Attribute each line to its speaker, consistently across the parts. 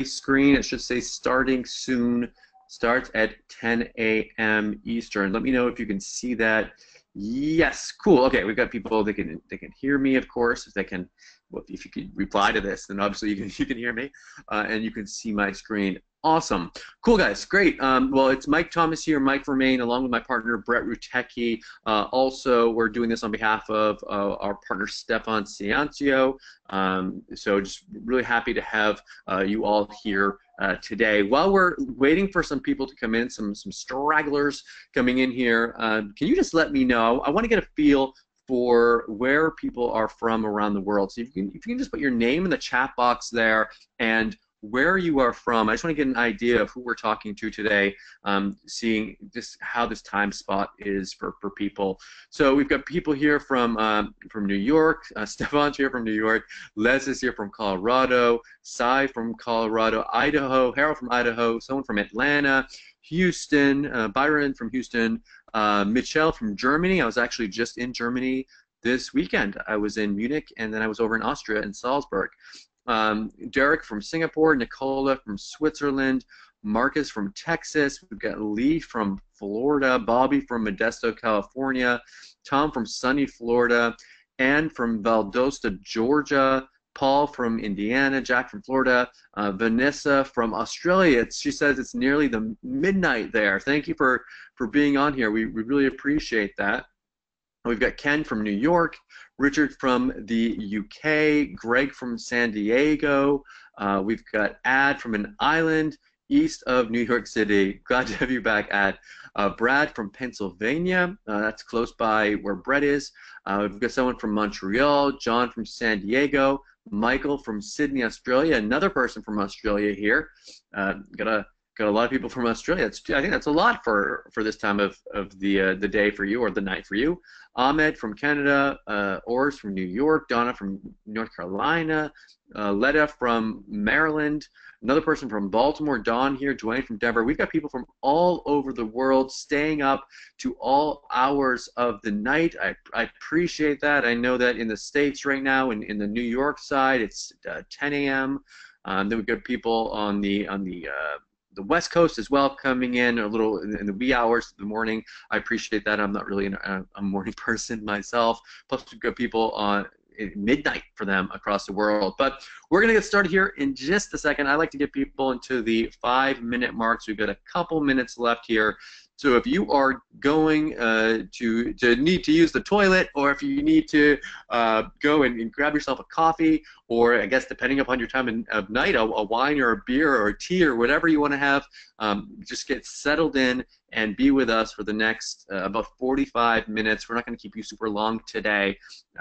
Speaker 1: screen, it should say starting soon, starts at 10 a.m. Eastern. Let me know if you can see that. Yes, cool. Okay, we've got people that can hear me, of course. If they can, well, if you could reply to this, then obviously you can hear me, and you can see my screen. Awesome. Cool, guys. Great. Well, it's Mike Thomas here, Mike from Maine, along with my partner, Brett Rutecki. Also, we're doing this on behalf of our partner, Stefan Ciancio. So just really happy to have you all here today. While we're waiting for some people to come in, some stragglers coming in here, can you just let me know? I want to get a feel for where people are from around the world. So if you can just put your name in the chat box there and where you are from. I just want to get an idea of who we're talking to today, seeing just how this time spot is for people. So we've got people here from New York. Stefan's here from New York. Les is here from Colorado. Cy from Colorado. Idaho. Harold from Idaho. Someone from Atlanta. Houston. Byron from Houston. Michelle from Germany. I was actually just in Germany this weekend. I was in Munich, and then I was over in Austria in Salzburg. Derek from Singapore, Nicola from Switzerland, Marcus from Texas, we've got Lee from Florida, Bobby from Modesto, California, Tom from sunny Florida, Ann from Valdosta, Georgia, Paul from Indiana, Jack from Florida, Vanessa from Australia. She says it's nearly the midnight there. Thank you for being on here. We really appreciate that. We've got Ken from New York, Richard from the UK, Greg from San Diego. We've got Ad from an island east of New York City. Glad to have you back, Ad. Brad from Pennsylvania. That's close by where Brett is. We've got someone from Montreal, John from San Diego, Michael from Sydney, Australia, another person from Australia here. Got a lot of people from Australia. I think that's a lot for this time of the day for you, or the night for you. Ahmed from Canada, Ors from New York, Donna from North Carolina, Letta from Maryland, another person from Baltimore, Dawn here, Dwayne from Denver. We've got people from all over the world staying up to all hours of the night. I appreciate that. I know that in the States right now, in the New York side, it's 10 a.m. Then we've got people on the West Coast as well coming in a little in the wee hours of the morning. I appreciate that. I'm not really a morning person myself. Plus, we've got people on midnight for them across the world. But we're going to get started here in just a second. I like to get people into the 5-minute mark, so we've got a couple minutes left here. So if you are going to need to use the toilet, or if you need to go and grab yourself a coffee, or I guess depending upon your time of night, a wine or a beer or a tea or whatever you want to have, just get settled in and be with us for the next about 45 minutes. We're not going to keep you super long today.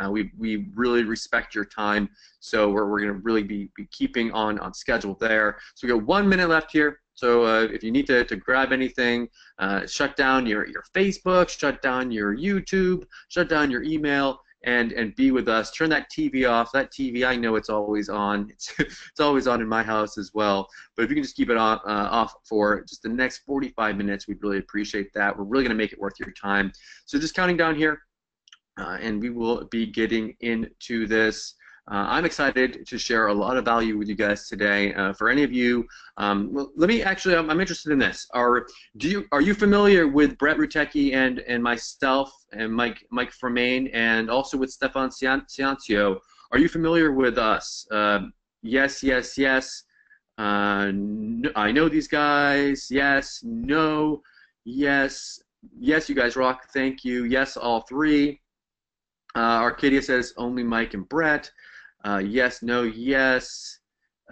Speaker 1: We really respect your time, so we're going to really be keeping on schedule there. So we got 1 minute left here. So if you need to grab anything, shut down your Facebook, shut down your YouTube, shut down your email, and be with us. Turn that TV off. That TV, I know it's always on. It's always on in my house as well. But if you can just keep it on, off for just the next 45 minutes, we'd really appreciate that. We're really going to make it worth your time. So just counting down here, and we will be getting into this. I'm excited to share a lot of value with you guys today. For any of you, well, let me actually, I'm interested in this. Are you familiar with Brett Rutecki and myself and Mike from Maine, and also with Stefan Ciancio? Are you familiar with us? Yes, yes, yes. No, I know these guys. Yes, no, yes, yes. You guys rock. Thank you. Yes, all three. Arcadia says only Mike and Brett. Yes, no, yes.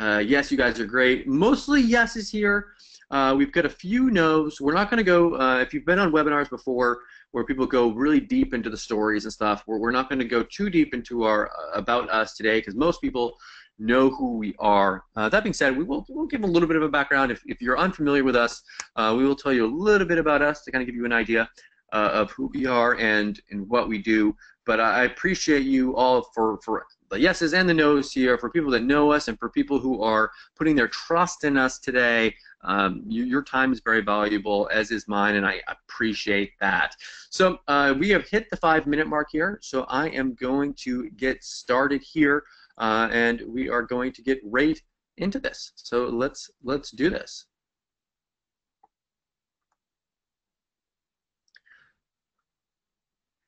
Speaker 1: Yes, you guys are great. Mostly yeses here. We've got a few no's. We're not going to go, if you've been on webinars before where people go really deep into the stories and stuff, we're not going to go too deep into our about us today, because most people know who we are. That being said, we'll give a little bit of a background. If you're unfamiliar with us, we will tell you a little bit about us to kind of give you an idea of who we are and what we do. But I appreciate you all for the yeses and the nos here, for people that know us and for people who are putting their trust in us today. Your time is very valuable, as is mine, and I appreciate that. So we have hit the 5-minute mark here, so I am going to get started here, and we are going to get right into this. So let's do this.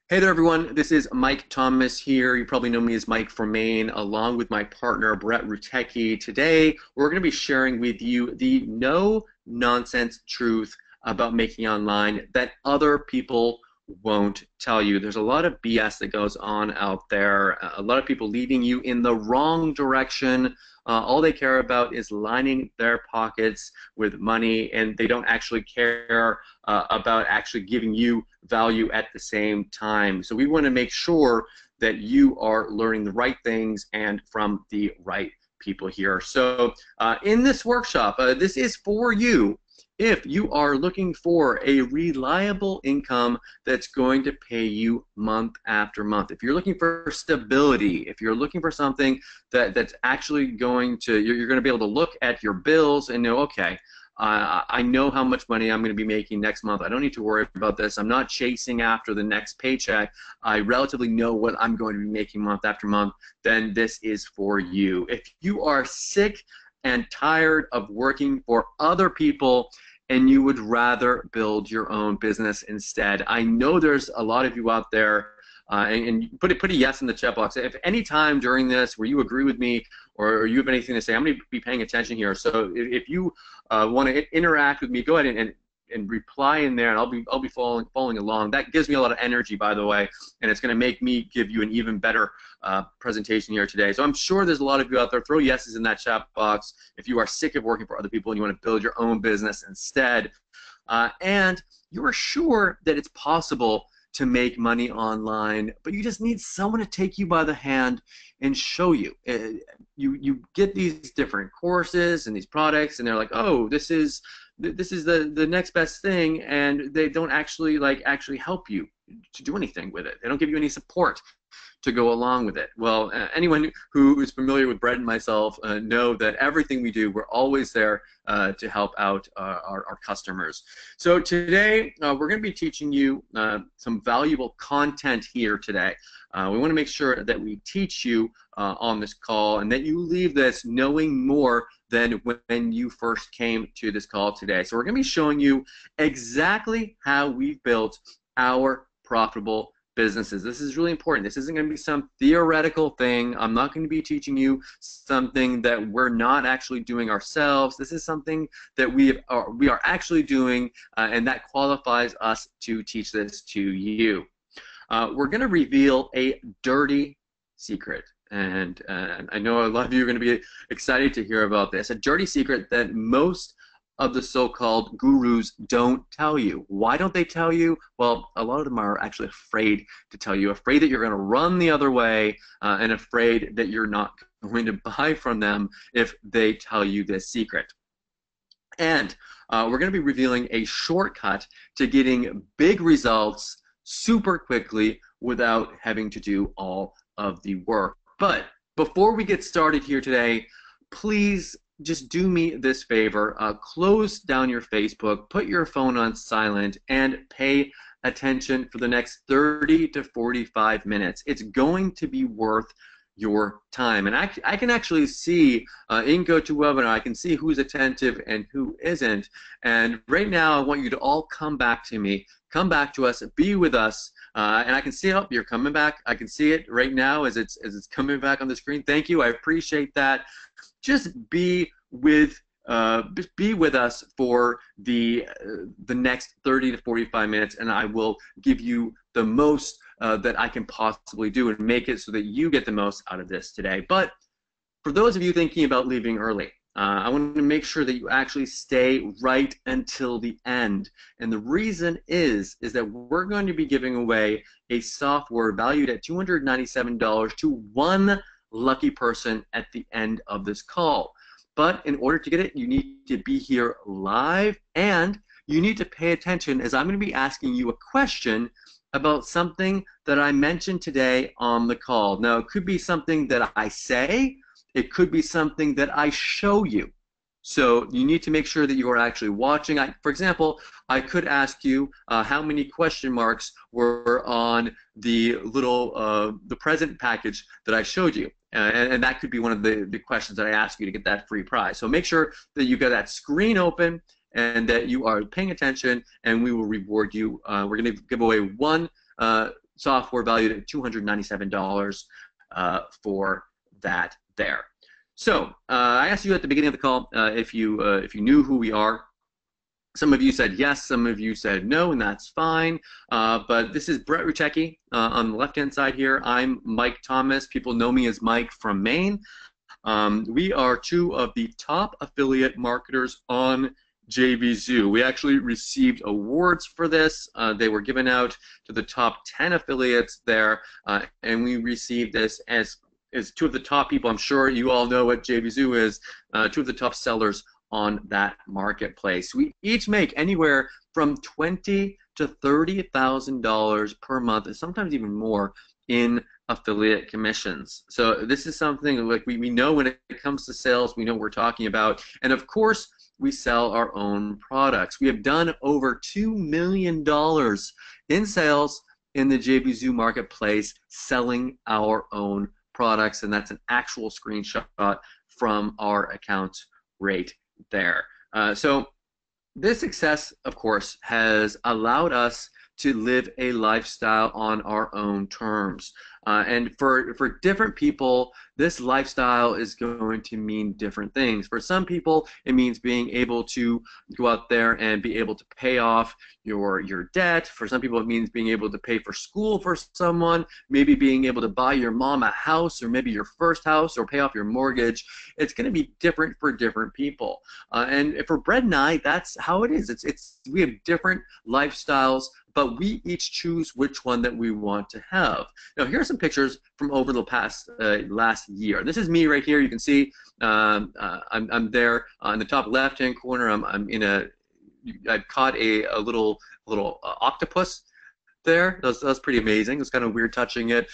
Speaker 1: Hey there, everyone. This is Mike Thomas here. You probably know me as Mike from Maine, along with my partner, Brett Rutecki. Today, we're going to be sharing with you the no-nonsense truth about making online that other people won't tell you. There's a lot of BS that goes on out there, a lot of people leading you in the wrong direction. All they care about is lining their pockets with money, and they don't actually care about actually giving you value at the same time. So we want to make sure that you are learning the right things and from the right people here. So in this workshop, this is for you if you are looking for a reliable income that's going to pay you month after month. If you're looking for stability, if you're looking for something that's actually going to, you're going to be able to look at your bills and know, okay, I know how much money I'm going to be making next month. I don't need to worry about this. I'm not chasing after the next paycheck. I relatively know what I'm going to be making month after month. Then this is for you. If you are sick and tired of working for other people and you would rather build your own business instead, I know there's a lot of you out there, and put a yes in the chat box. If any time during this where you agree with me or you have anything to say, I'm going to be paying attention here. So if you want to interact with me, go ahead and reply in there, and I'll be following along. That gives me a lot of energy, by the way, and it's going to make me give you an even better presentation here today. So I'm sure there's a lot of you out there. Throw yeses in that chat box if you are sick of working for other people and you want to build your own business instead. And you are sure that it's possible to make money online, but you just need someone to take you by the hand and show you. You get these different courses and these products, and they're like, oh, this is the next best thing, and they don't actually help you to do anything with it. They don't give you any support to go along with it. Well, anyone who is familiar with Brett and myself know that everything we do, we're always there to help out our customers. So today, we're going to be teaching you some valuable content here today. We want to make sure that we teach you on this call and that you leave this knowing more than when you first came to this call today. So we're going to be showing you exactly how we've built our profitable businesses. This is really important. This isn't going to be some theoretical thing. I'm not going to be teaching you something that we're not actually doing ourselves. This is something that we are actually doing, and that qualifies us to teach this to you. We're going to reveal a dirty secret, and I know a lot of you are going to be excited to hear about this. A dirty secret that most of the so-called gurus don't tell you. Why don't they tell you? Well, a lot of them are actually afraid to tell you, afraid that you're going to run the other way, and afraid that you're not going to buy from them if they tell you this secret. And we're going to be revealing a shortcut to getting big results super quickly without having to do all of the work. But before we get started here today, please just do me this favor, close down your Facebook, put your phone on silent, and pay attention for the next 30 to 45 minutes. It's going to be worth your time. And I can actually see in GoToWebinar, I can see who's attentive and who isn't. And right now, I want you to all come back to me, come back to us, be with us. And I can see, oh, you're coming back. I can see it right now as it's coming back on the screen. Thank you. I appreciate that. Just be with us for the next 30 to 45 minutes, and I will give you the most that I can possibly do and make it so that you get the most out of this today. But for those of you thinking about leaving early, I want to make sure that you actually stay right until the end. And the reason is that we're going to be giving away a software valued at $297 to one lucky person at the end of this call. But in order to get it, you need to be here live, and you need to pay attention as I'm going to be asking you a question about something that I mentioned today on the call. Now, it could be something that I say, it could be something that I show you. So you need to make sure that you are actually watching. For example, I could ask you how many question marks were on the little the present package that I showed you. And that could be one of the questions that I ask you to get that free prize. So make sure that you got that screen open and that you are paying attention, and we will reward you. We're going to give away one software valued at $297 for that there. So I asked you at the beginning of the call if you knew who we are. Some of you said yes, some of you said no, and that's fine. But this is Brett Ruchecki on the left-hand side here. I'm Mike Thomas. People know me as Mike from Maine. We are two of the top affiliate marketers on JVZoo. We actually received awards for this. They were given out to the top 10 affiliates there, and we received this as two of the top people. I'm sure you all know what JVZoo is. Two of the top sellers on that marketplace. We each make anywhere from $20,000 to $30,000 per month, and sometimes even more in affiliate commissions. So this is something like we know when it comes to sales, we know what we're talking about. And of course, we sell our own products. We have done over $2 million in sales in the JVZoo marketplace selling our own products, and that's an actual screenshot from our account right there. So this success, of course, has allowed us to live a lifestyle on our own terms. And for different people, this lifestyle is going to mean different things. For some people, it means being able to go out there and be able to pay off your debt. For some people, it means being able to pay for school for someone, maybe being able to buy your mom a house, or maybe your first house, or pay off your mortgage. It's going to be different for different people. And for Brett and I, that's how it is. We have different lifestyles, but we each choose which one that we want to have. Now, here are some pictures from over the past last year. This is me right here. You can see I'm there in the top left-hand corner. I've caught a little octopus there. That was pretty amazing. It was kind of weird touching it.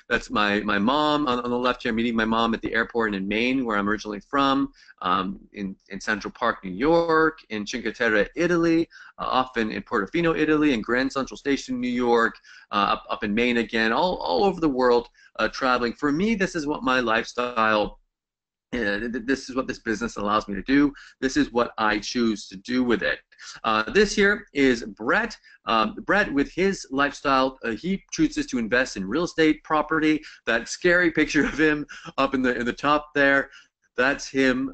Speaker 1: That's my mom on the left here, meeting my mom at the airport in Maine, where I'm originally from, in Central Park, New York, in Cinque Terre, Italy, often in Portofino, Italy, in Grand Central Station, New York, up in Maine again, all over the world, traveling. For me, this is what my lifestyle this is what this business allows me to do. This is what I choose to do with it. This here is Brett. Brett, with his lifestyle, he chooses to invest in real estate property. That scary picture of him up in the top there, that's him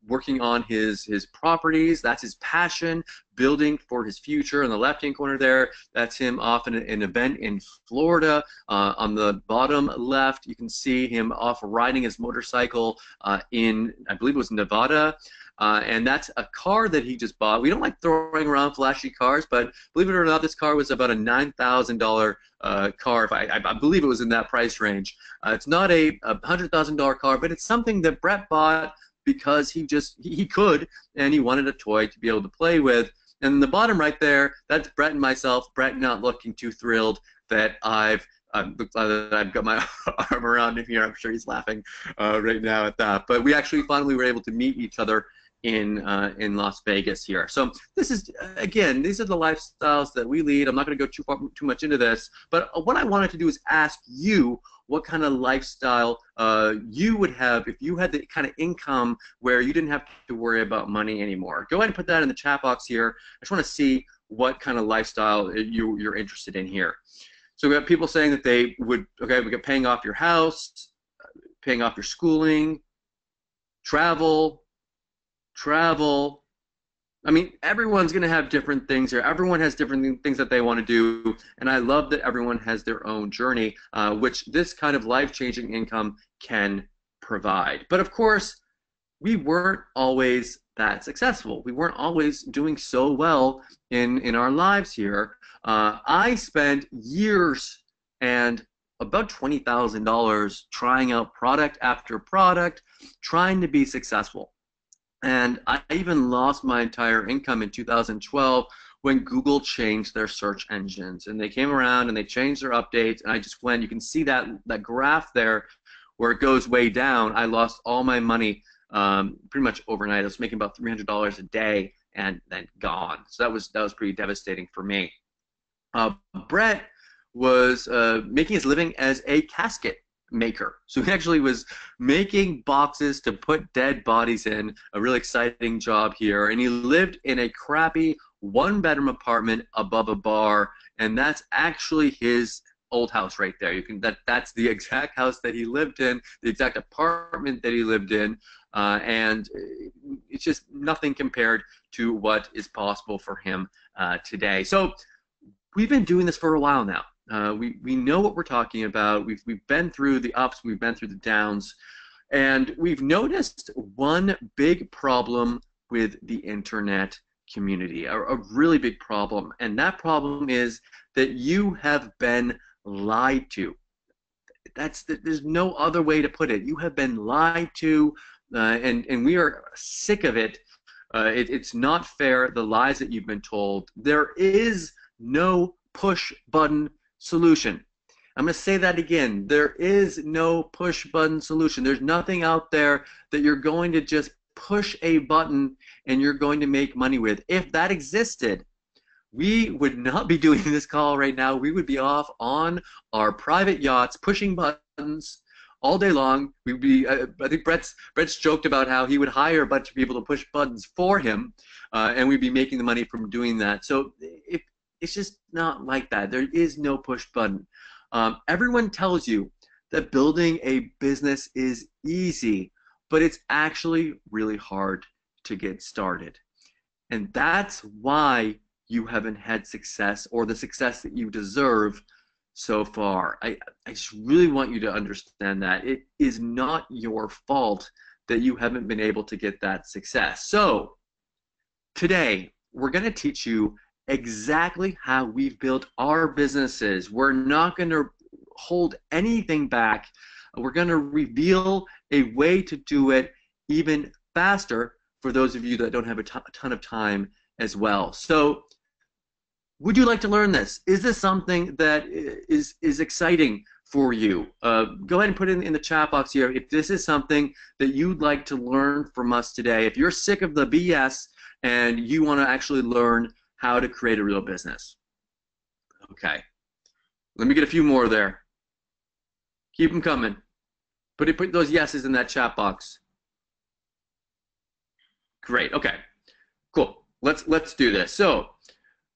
Speaker 1: working on his properties. That's his passion, building for his future. In the left-hand corner there, that's him off in an event in Florida. On the bottom left, you can see him off riding his motorcycle in, I believe it was Nevada. And that's a car that he just bought. We don't like throwing around flashy cars, but believe it or not, this car was about a $9,000 car. I believe it was in that price range. It's not a $100,000 car, but it's something that Brett bought because he could, and he wanted a toy to be able to play with. And in the bottom right there, that's Brett and myself. Brett not looking too thrilled that I've got my arm around him here. I'm sure he's laughing right now at that. But we actually finally were able to meet each other in Las Vegas here. So this is, again, these are the lifestyles that we lead. I'm not going to go too much into this, but what I wanted to do is ask you what kind of lifestyle you would have if you had the kind of income where you didn't have to worry about money anymore. Go ahead and put that in the chat box here. I just want to see what kind of lifestyle you're interested in here. So we have people saying that they would, okay, we got paying off your house, paying off your schooling, travel. I mean, everyone's going to have different things here. Everyone has different things that they want to do, and I love that everyone has their own journey, which this kind of life-changing income can provide. But of course, we weren't always that successful. We weren't always doing so well in our lives here. I spent years and about $20,000 trying out product after product, trying to be successful. And I even lost my entire income in 2012 when Google changed their search engines. And they came around and they changed their updates, and I just went, you can see that graph there where it goes way down. I lost all my money pretty much overnight. I was making about $300 a day and then gone. So that was pretty devastating for me. Brett was making his living as a casket maker. So he actually was making boxes to put dead bodies in, a really exciting job here. And he lived in a crappy one-bedroom apartment above a bar, and that's actually his old house right there. That's the exact house that he lived in, the exact apartment that he lived in, and it's just nothing compared to what is possible for him today. So we've been doing this for a while now. We know what we're talking about. We've been through the ups, we've been through the downs, and we've noticed one big problem with the internet community, a really big problem, and that problem is that you have been lied to. There's no other way to put it. You have been lied to, and we are sick of it. It's not fair, the lies that you've been told. There is no push button solution. I'm going to say that again. There is no push button solution. There's nothing out there that you're going to just push a button and you're going to make money with. If that existed, we would not be doing this call right now. We would be off on our private yachts pushing buttons all day long. We'd be, I think Brett's joked about how he would hire a bunch of people to push buttons for him, and we'd be making the money from doing that. So it's just not like that. There is no push button. Everyone tells you that building a business is easy, but it's actually really hard to get started. And that's why you haven't had success, or the success that you deserve so far. I just really want you to understand that. It is not your fault that you haven't been able to get that success. So today, we're going to teach you exactly how we've built our businesses. We're not going to hold anything back. We're going to reveal a way to do it even faster for those of you that don't have a ton of time as well. So would you like to learn this? Is this something that is exciting for you? Go ahead and put it in the chat box here if this is something that you'd like to learn from us today. If you're sick of the BS and you want to actually learn how to create a real business. Okay. Let me get a few more there. Keep them coming. Put those yeses in that chat box. Great. Okay. Cool. Let's do this. So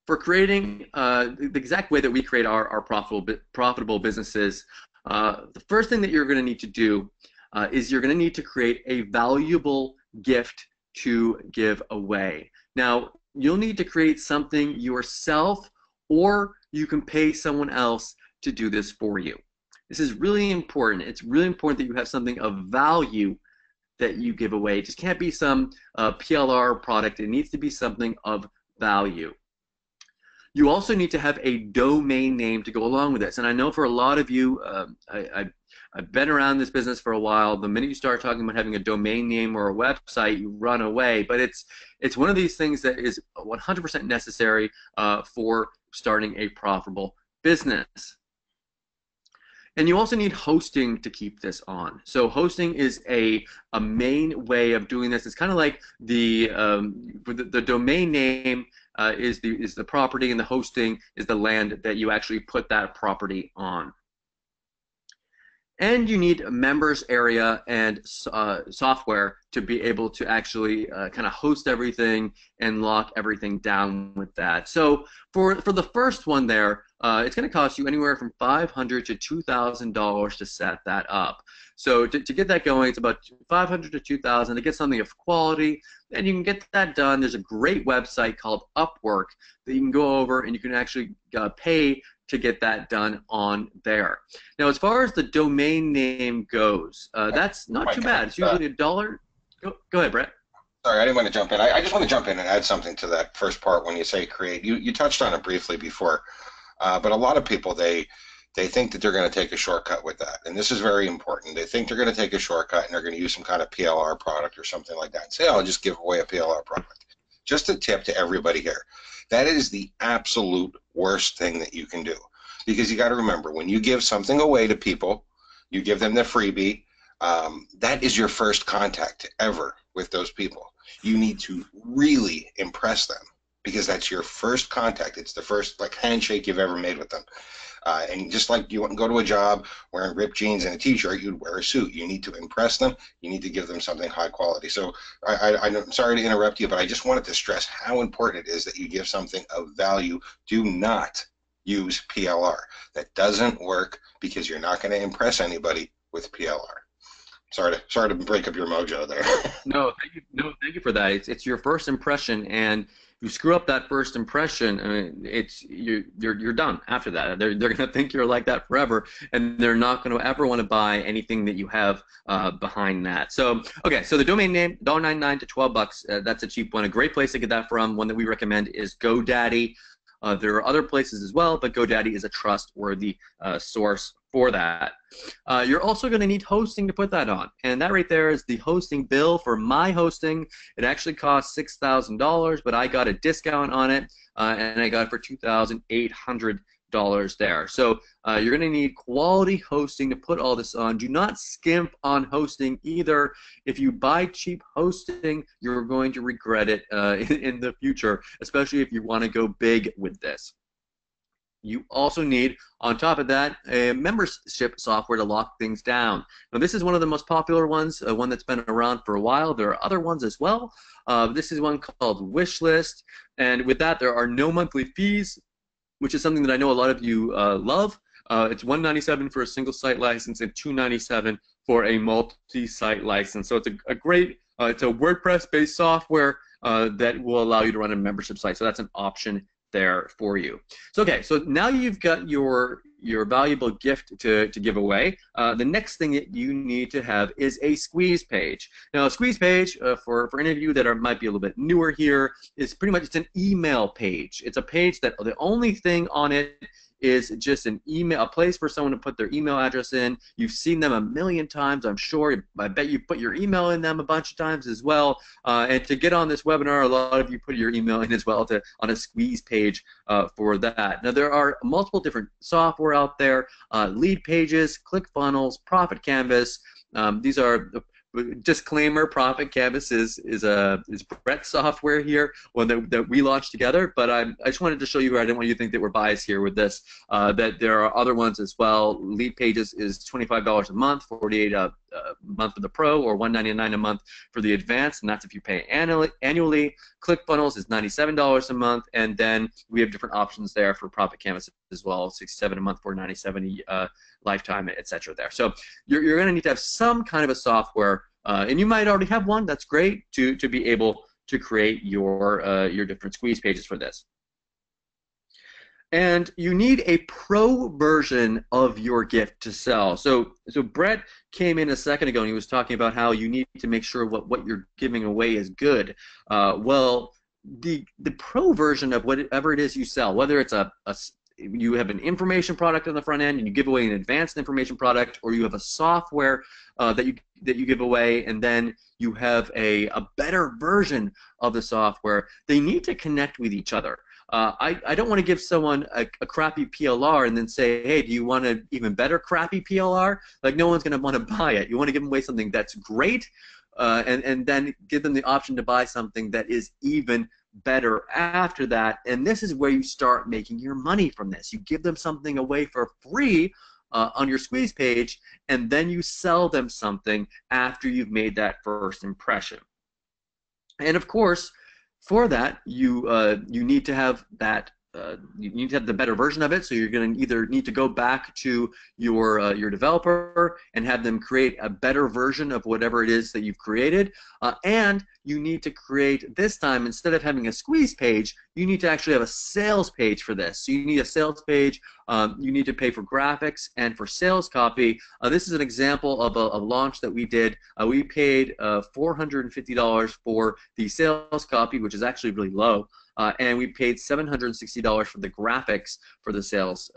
Speaker 1: for creating the exact way that we create our profitable businesses, the first thing that you're going to need to do is you're going to need to create a valuable gift to give away. Now, you'll need to create something yourself, or you can pay someone else to do this for you. This is really important. It's really important that you have something of value that you give away. It just can't be some PLR product. It needs to be something of value. You also need to have a domain name to go along with this. And I know for a lot of you, I've been around this business for a while. The minute you start talking about having a domain name or a website, you run away. But it's one of these things that is 100% necessary for starting a profitable business. And you also need hosting to keep this on. So hosting is a main way of doing this. It's kind of like the domain name is the property, and the hosting is the land that you actually put that property on. And you need a members area and software to be able to actually kind of host everything and lock everything down with that. So for the first one there, it's going to cost you anywhere from $500 to $2,000 to set that up. So to get that going, it's about $500 to $2,000 to get something of quality, and you can get that done. There's a great website called Upwork that you can go over and you can actually pay to get that done on there. Now, as far as the domain name goes, that's not too bad. It's usually $1. Go ahead, Brett.
Speaker 2: Sorry, I didn't want to jump in. I just want to jump in and add something to that first part when you say create. You touched on it briefly before, but a lot of people, they think that they're going to take a shortcut with that, and this is very important. They think they're going to take a shortcut and they're going to use some kind of PLR product or something like that and say, oh, I'll just give away a PLR product. Just a tip to everybody here. That is the absolute worst thing that you can do, because you got to remember, when you give something away to people, you give them the freebie, that is your first contact ever with those people. You need to really impress them, because that's your first contact. It's the first handshake you've ever made with them. And just like you wouldn't go to a job wearing ripped jeans and a t-shirt, you'd wear a suit. You need to impress them. You need to give them something high quality. So I'm sorry to interrupt you, but I just wanted to stress how important it is that you give something of value. Do not use PLR. That doesn't work because you're not going to impress anybody with PLR. Sorry to break up your mojo there.
Speaker 1: No, thank you. No, thank you for that. It's your first impression, and if you screw up that first impression, I mean, you're done after that. They're gonna think you're like that forever, and they're not gonna ever want to buy anything that you have behind that. So okay, so the domain name $1.99 to $12. That's a cheap one. A great place to get that from. One that we recommend is GoDaddy. There are other places as well, but GoDaddy is a trustworthy source for that. You're also going to need hosting to put that on, and that right there is the hosting bill for my hosting. It actually costs $6,000, but I got a discount on it, and I got it for $2,800 there. So you're going to need quality hosting to put all this on. Do not skimp on hosting either. If you buy cheap hosting, you're going to regret it in the future, especially if you want to go big with this. You also need, on top of that, a membership software to lock things down. Now, this is one of the most popular ones, one that's been around for a while. There are other ones as well. This is one called Wishlist, and with that, there are no monthly fees, which is something that I know a lot of you love. It's $197 for a single site license and $297 for a multi-site license. So it's a great, it's a WordPress-based software that will allow you to run a membership site. So that's an option there for you. So okay, so now you've got your valuable gift to give away. The next thing that you need to have is a squeeze page. Now, a squeeze page, for any of you that might be a little bit newer here, is pretty much, it's an email page. It's a page that the only thing on it is just an email, a place for someone to put their email address in. You've seen them a million times, I'm sure. I bet you put your email in them a bunch of times as well. And to get on this webinar, a lot of you put your email in as well on a squeeze page for that. Now, there are multiple different software out there: Lead Pages, ClickFunnels, Profit Canvas. These are disclaimer: Profit Canvas is Brett's software here, one that we launched together. But I just wanted to show you. I didn't want you to think that we're biased here with this. That there are other ones as well. Lead Pages is $25 a month, $48 a month for the Pro, or $199 a month for the Advanced, and that's if you pay annually. ClickFunnels is $97 a month, and then we have different options there for Profit Canvas as well: $67 a month, $497 lifetime, etc. there. So you're going to need to have some kind of a software, and you might already have one. That's great to be able to create your different squeeze pages for this. And you need a pro version of your gift to sell. So Brett came in a second ago and he was talking about how you need to make sure what you're giving away is good. Well, the pro version of whatever it is you sell, whether it's you have an information product on the front end and you give away an advanced information product, or you have a software that you give away, and then you have a better version of the software, they need to connect with each other. I don't want to give someone a crappy PLR and then say, hey, do you want an even better crappy PLR? Like, no one's going to want to buy it. You want to give them away something that's great, and then give them the option to buy something that is even better after that. And this is where you start making your money from this. You give them something away for free on your squeeze page, and then you sell them something after you've made that first impression. And of course, for that, you need to have that. You need to have the better version of it. So you're going to either need to go back to your developer and have them create a better version of whatever it is that you've created, and you need to create, this time, instead of having a squeeze page, you need to actually have a sales page for this. So you need a sales page. You need to pay for graphics and for sales copy. This is an example of a launch that we did. We paid $450 for the sales copy, which is actually really low. And we paid $760 for the graphics for the sales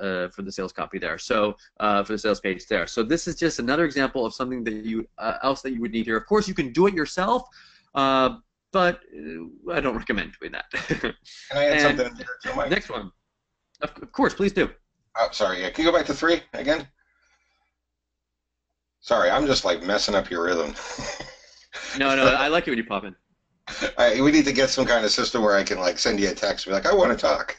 Speaker 1: copy there. So for the sales page there. So this is just another example of something that else that you would need here. Of course, you can do it yourself, but I don't recommend doing that.
Speaker 2: Can I add something here to Mike?
Speaker 1: Next one. Of course, please do.
Speaker 2: Oh, sorry. Yeah. Can you go back to 3 again? Sorry, I'm just like messing up your rhythm.
Speaker 1: No, I like it when you pop in.
Speaker 2: We need to get some kind of system where I can like send you a text and be like, I want to talk.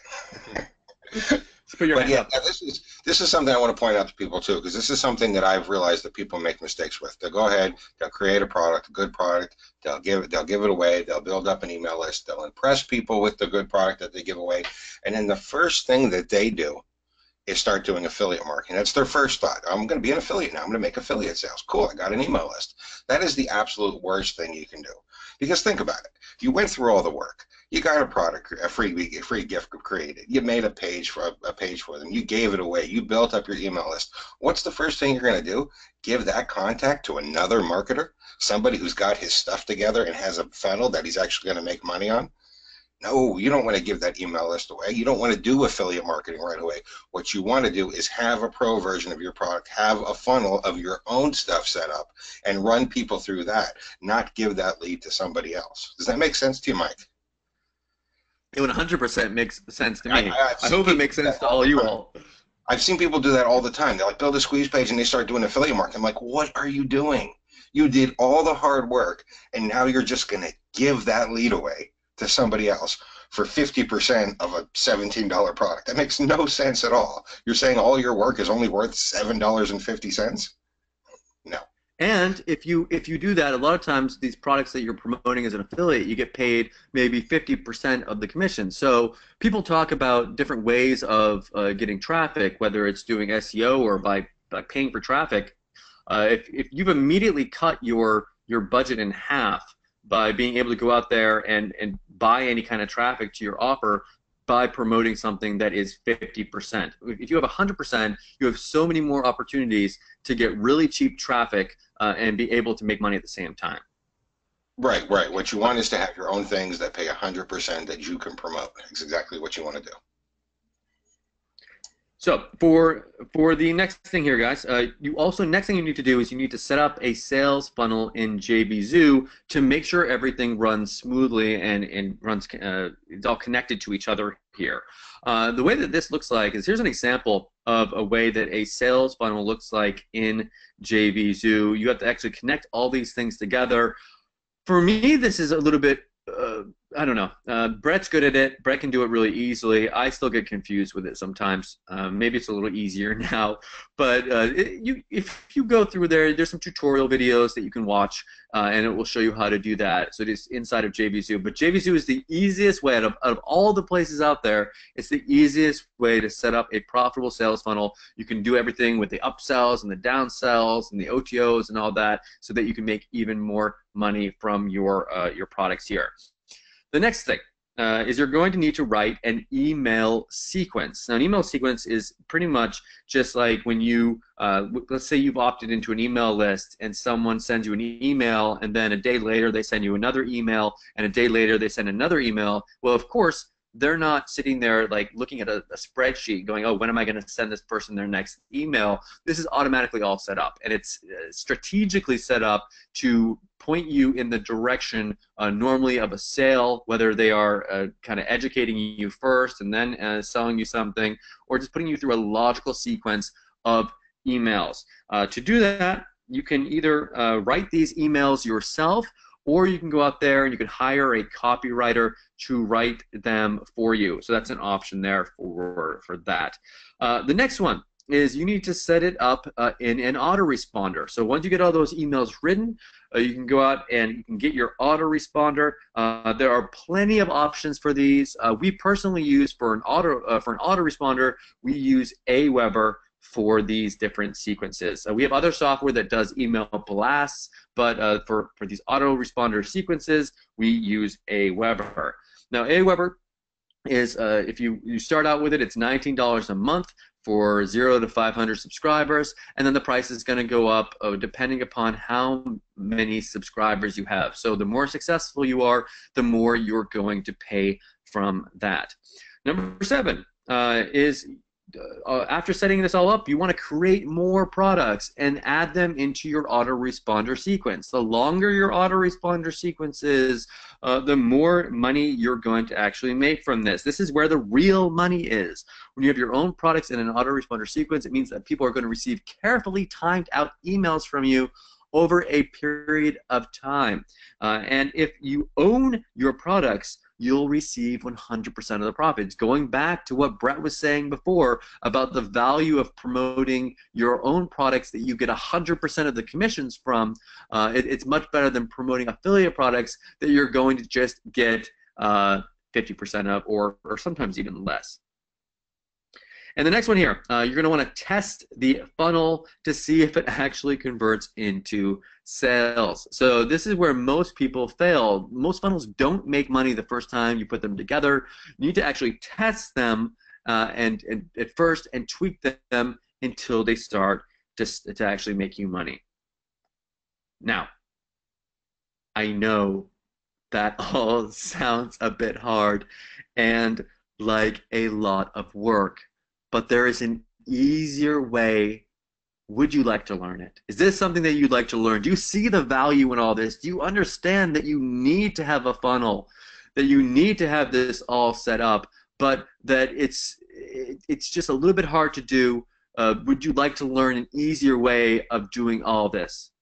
Speaker 1: So put your
Speaker 2: But
Speaker 1: hand
Speaker 2: yeah,
Speaker 1: up.
Speaker 2: this is something I want to point out to people too, because this is something that I've realized that people make mistakes with. They'll go ahead, they'll create a product, a good product, they'll give it away, they'll build up an email list, they'll impress people with the good product that they give away, and then the first thing that they do is start doing affiliate marketing. That's their first thought. I'm going to be an affiliate now. I'm going to make affiliate sales. Cool. I got an email list. That is the absolute worst thing you can do. Because think about it. You went through all the work. You got a product, a free gift created. You made a page for them. You gave it away. You built up your email list. What's the first thing you're going to do? Give that contact to another marketer, somebody who's got his stuff together and has a funnel that he's actually going to make money on? No, you don't want to give that email list away. You don't want to do affiliate marketing right away. What you want to do is have a pro version of your product, have a funnel of your own stuff set up, and run people through that, not give that lead to somebody else. Does that make sense to you, Mike?
Speaker 1: It 100% makes sense to me.
Speaker 2: I've
Speaker 1: I
Speaker 2: seen
Speaker 1: hope it
Speaker 2: people
Speaker 1: makes
Speaker 2: do
Speaker 1: sense
Speaker 2: that
Speaker 1: to
Speaker 2: all
Speaker 1: all
Speaker 2: the
Speaker 1: you
Speaker 2: time.
Speaker 1: all.
Speaker 2: I've seen people do that all the time. They like build a squeeze page and they start doing affiliate marketing. I'm like, what are you doing? You did all the hard work, and now you're just going to give that lead away to somebody else for 50% of a $17 product. That makes no sense at all. You're saying all your work is only worth $7.50? No.
Speaker 1: And if you do that, a lot of times these products that you're promoting as an affiliate, you get paid maybe 50% of the commission. So people talk about different ways of getting traffic, whether it's doing SEO or by paying for traffic. If you've immediately cut your budget in half by being able to go out there and buy any kind of traffic to your offer by promoting something that is 50%. If you have 100%, you have so many more opportunities to get really cheap traffic and be able to make money at the same time.
Speaker 2: Right, right. What you want is to have your own things that pay 100% that you can promote. That's exactly what you want to do.
Speaker 1: So for the next thing here, guys, next thing you need to do is you need to set up a sales funnel in JVZoo to make sure everything runs smoothly and runs it's all connected to each other here. The way that this looks like is here's an example of a way that a sales funnel looks like in JVZoo. You have to actually connect all these things together. For me, this is a little bit I don't know. Brett's good at it. Brett can do it really easily. I still get confused with it sometimes. Maybe it's a little easier now. But if you go through there's some tutorial videos that you can watch, and it will show you how to do that. So it is inside of JVZoo. But JVZoo is the easiest way, out of all the places out there, it's the easiest way to set up a profitable sales funnel. You can do everything with the upsells and the downsells and the OTOs and all that so that you can make even more money from your products here. The next thing is you're going to need to write an email sequence. Now, an email sequence is pretty much just like when you, let's say you've opted into an email list and someone sends you an email and then a day later they send you another email and a day later they send another email. Well, of course, they're not sitting there like looking at a spreadsheet going, oh, when am I going to send this person their next email? This is automatically all set up, and it's strategically set up to point you in the direction normally of a sale, whether they are kind of educating you first and then selling you something, or just putting you through a logical sequence of emails. To do that, you can either write these emails yourself, or you can go out there and you can hire a copywriter to write them for you. So that's an option there for that. The next one is you need to set it up in an autoresponder. So once you get all those emails written, you can go out and you can get your autoresponder. There are plenty of options for these. We personally use for an autoresponder, we use Aweber for these different sequences. We have other software that does email blasts, but for these autoresponder sequences, we use Aweber. Now, Aweber is, if you start out with it, it's $19 a month for 0 to 500 subscribers, and then the price is going to go up depending upon how many subscribers you have. So the more successful you are, the more you're going to pay from that. Number 7 is after setting this all up, you want to create more products and add them into your autoresponder sequence. The longer your autoresponder sequence is, the more money you're going to actually make from this. This is where the real money is. When you have your own products in an autoresponder sequence, it means that people are going to receive carefully timed out emails from you over a period of time. And if you own your products, you'll receive 100% of the profits. Going back to what Brett was saying before about the value of promoting your own products that you get 100% of the commissions from, it's much better than promoting affiliate products that you're going to just get 50% of, or sometimes even less. And the next one here, you're going to want to test the funnel to see if it actually converts into sales. So this is where most people fail. Most funnels don't make money the first time you put them together. You need to actually test them and at first and tweak them until they start to actually make you money. Now, I know that all sounds a bit hard and like a lot of work, but there is an easier way. Would you like to learn it? Is this something that you'd like to learn? Do you see the value in all this? Do you understand that you need to have a funnel, that you need to have this all set up, but that it's just a little bit hard to do? Would you like to learn an easier way of doing all this?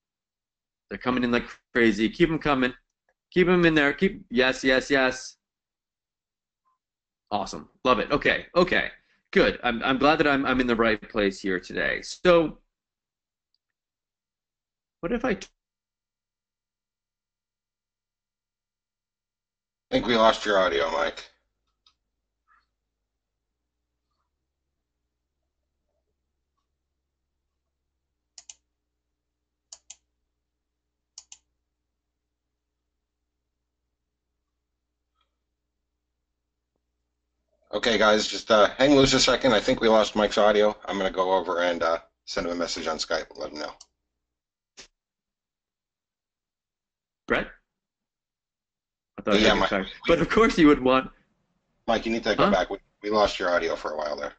Speaker 1: They're coming in like crazy. Keep them coming. Keep them in there. Yes, yes, yes. Awesome. Love it. Okay. Okay. Good. I'm glad that I'm in the right place here today. So, what if I
Speaker 2: think we lost your audio, Mike. Okay, guys, just hang loose a second. I think we lost Mike's audio. I'm going to go over and send him a message on Skype and let him know.
Speaker 1: Brett? I thought
Speaker 2: Yeah,
Speaker 1: I
Speaker 2: Mike,
Speaker 1: sorry. But of course you would want.
Speaker 2: Mike, you need to go back. We lost your audio for a while there.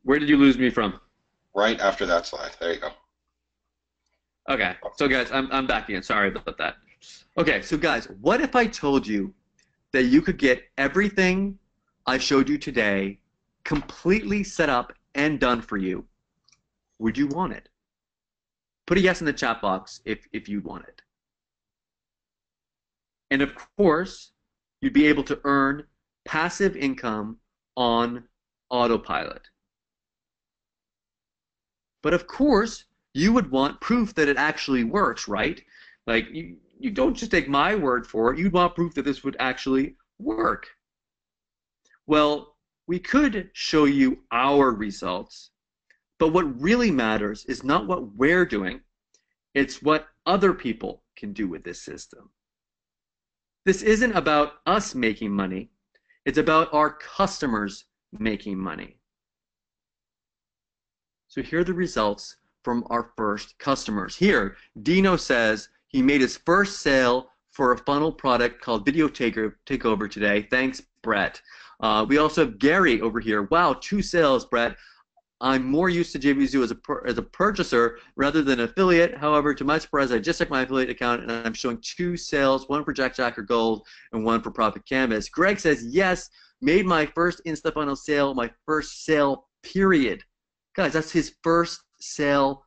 Speaker 1: Where did you lose me from?
Speaker 2: Right after that slide. There you go.
Speaker 1: Okay. So guys, I'm back again. Sorry about that. Okay. So guys, what if I told you that you could get everything I showed you today completely set up and done for you? Would you want it? Put a yes in the chat box if you want it. And of course, you'd be able to earn passive income on autopilot. But of course, you would want proof that it actually works, right? Like, you don't just take my word for it. You'd want proof that this would actually work. Well, we could show you our results, but what really matters is not what we're doing. It's what other people can do with this system. This isn't about us making money. It's about our customers making money. So here are the results from our first customers. Here, Dino says he made his first sale for a funnel product called Video Takeover today. Thanks, Brett. We also have Gary over here. Wow, 2 sales, Brett. I'm more used to JVZoo as a purchaser rather than affiliate. However, to my surprise, I just checked my affiliate account and I'm showing 2 sales, one for Jack Jacker Gold and one for Profit Canvas. Greg says, yes, made my first InstaFunnel sale, my first sale, period. Guys, that's his first sale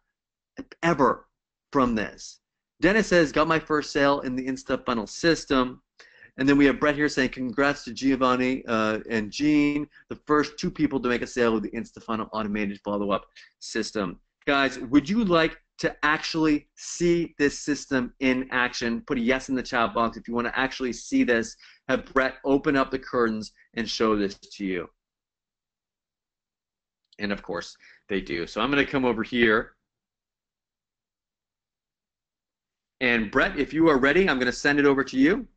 Speaker 1: ever from this. Dennis says, got my first sale in the InstaFunnel system. And then we have Brett here saying, congrats to Giovanni and Gene, the first 2 people to make a sale with the InstaFunnel automated follow-up system. Guys, would you like to actually see this system in action? Put a yes in the chat box if you want to actually see this. Have Brett open up the curtains and show this to you. And of course, they do. So I'm going to come over here. And Brett, if you are ready, I'm going to send it over to you.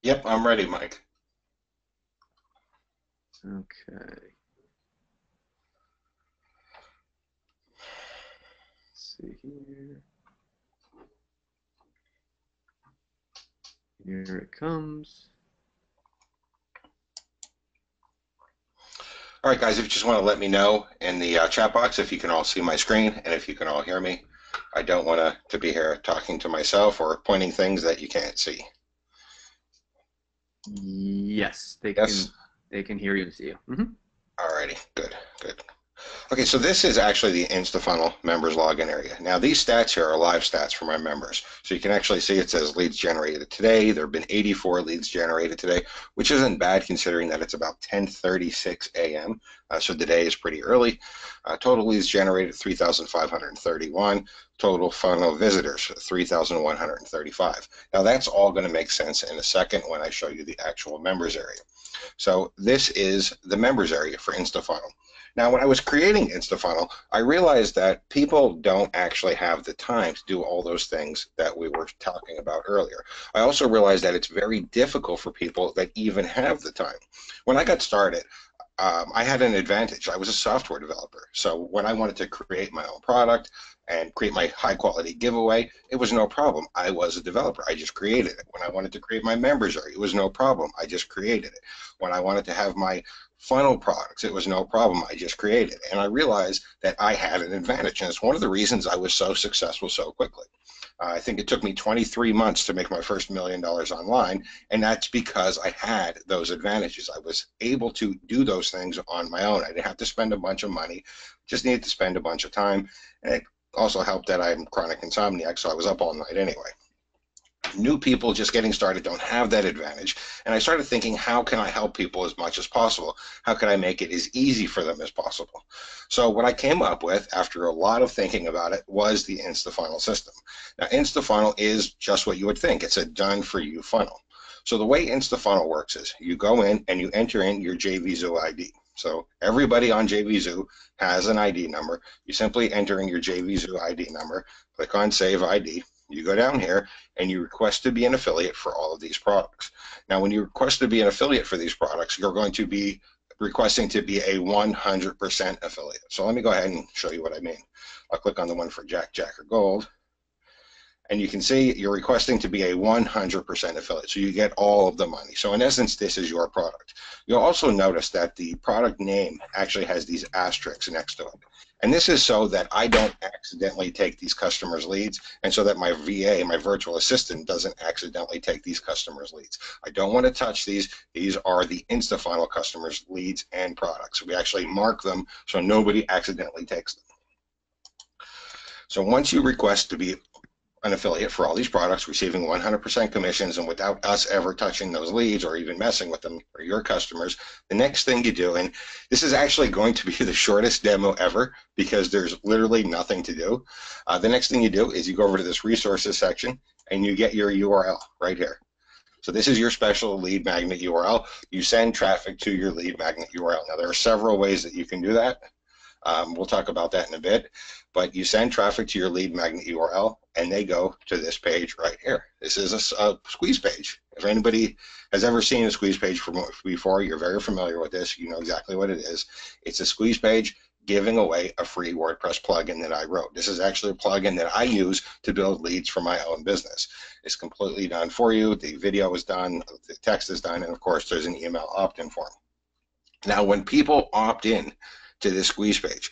Speaker 2: Yep, I'm ready, Mike.
Speaker 1: Okay. Let's see here. Here it comes.
Speaker 2: All right, guys, if you just want to let me know in the chat box if you can all see my screen and if you can all hear me. I don't want to be here talking to myself or pointing things that you can't see.
Speaker 1: Yes, they can hear you and see you.
Speaker 2: All righty, good, good. Okay, so this is actually the InstaFunnel members login area. Now, these stats here are live stats for my members. So you can actually see it says leads generated today. There have been 84 leads generated today, which isn't bad considering that it's about 10:36 a.m. So the day is pretty early. Total leads generated 3,531. Total funnel visitors 3,135. Now, that's all going to make sense in a second when I show you the actual members area. So this is the members area for InstaFunnel. Now, when I was creating InstaFunnel, I realized that people don't actually have the time to do all those things that we were talking about earlier. I also realized that it's very difficult for people that even have the time. When I got started, I had an advantage. I was a software developer. So when I wanted to create my own product and create my high quality giveaway, it was no problem. I was a developer. I just created it. When I wanted to create my members area, it was no problem. I just created it. When I wanted to have my funnel products, it was no problem. I just created it. And I realized that I had an advantage. And it's one of the reasons I was so successful so quickly. I think it took me 23 months to make my first $1 million online, and that's because I had those advantages. I was able to do those things on my own. I didn't have to spend a bunch of money, just needed to spend a bunch of time, and it also helped that I'm chronic insomniac, so I was up all night anyway. New people just getting started don't have that advantage, and I started thinking, how can I help people as much as possible? How can I make it as easy for them as possible? So what I came up with after a lot of thinking about it was the InstaFunnel system. Now, InstaFunnel is just what you would think. It's a done-for-you funnel. So the way InstaFunnel works is you go in and you enter in your JVZoo ID. So everybody on JVZoo has an ID number. You simply enter in your JVZoo ID number, click on Save ID. You go down here and you request to be an affiliate for all of these products. Now, when you request to be an affiliate for these products, you're going to be requesting to be a 100% affiliate. So let me go ahead and show you what I mean. I'll click on the one for Jack Jacker Gold. And you can see you're requesting to be a 100% affiliate, so you get all of the money. So in essence, this is your product. You'll also notice that the product name actually has these asterisks next to it. And this is so that I don't accidentally take these customers' leads, and so that my VA, my virtual assistant, doesn't accidentally take these customers' leads. I don't want to touch these. These are the InstaFunnel customers' leads and products. We actually mark them so nobody accidentally takes them. So once you request to be an affiliate for all these products, receiving 100% commissions, and without us ever touching those leads or even messing with them or your customers, the next thing you do, and this is actually going to be the shortest demo ever because there's literally nothing to do. The next thing you do is you go over to this resources section and you get your URL right here. So this is your special lead magnet URL. You send traffic to your lead magnet URL. Now there are several ways that you can do that. We'll talk about that in a bit, but you send traffic to your lead magnet URL and they go to this page right here. This is a squeeze page. If anybody has ever seen a squeeze page before, you're very familiar with this. You know exactly what it is. It's a squeeze page giving away a free WordPress plugin that I wrote. This is actually a plugin that I use to build leads for my own business. It's completely done for you. The video is done, the text is done, and of course there's an email opt-in form. Now when people opt in to this squeeze page,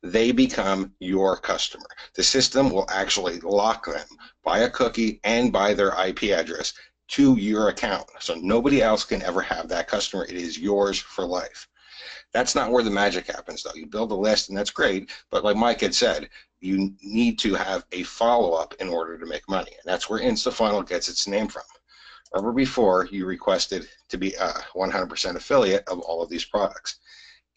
Speaker 2: they become your customer. The system will actually lock them by a cookie and by their IP address to your account. So nobody else can ever have that customer. It is yours for life. That's not where the magic happens, though. You build a list, and that's great, but like Mike had said, you need to have a follow-up in order to make money, and that's where InstaFunnel gets its name from. Remember before, you requested to be a 100% affiliate of all of these products.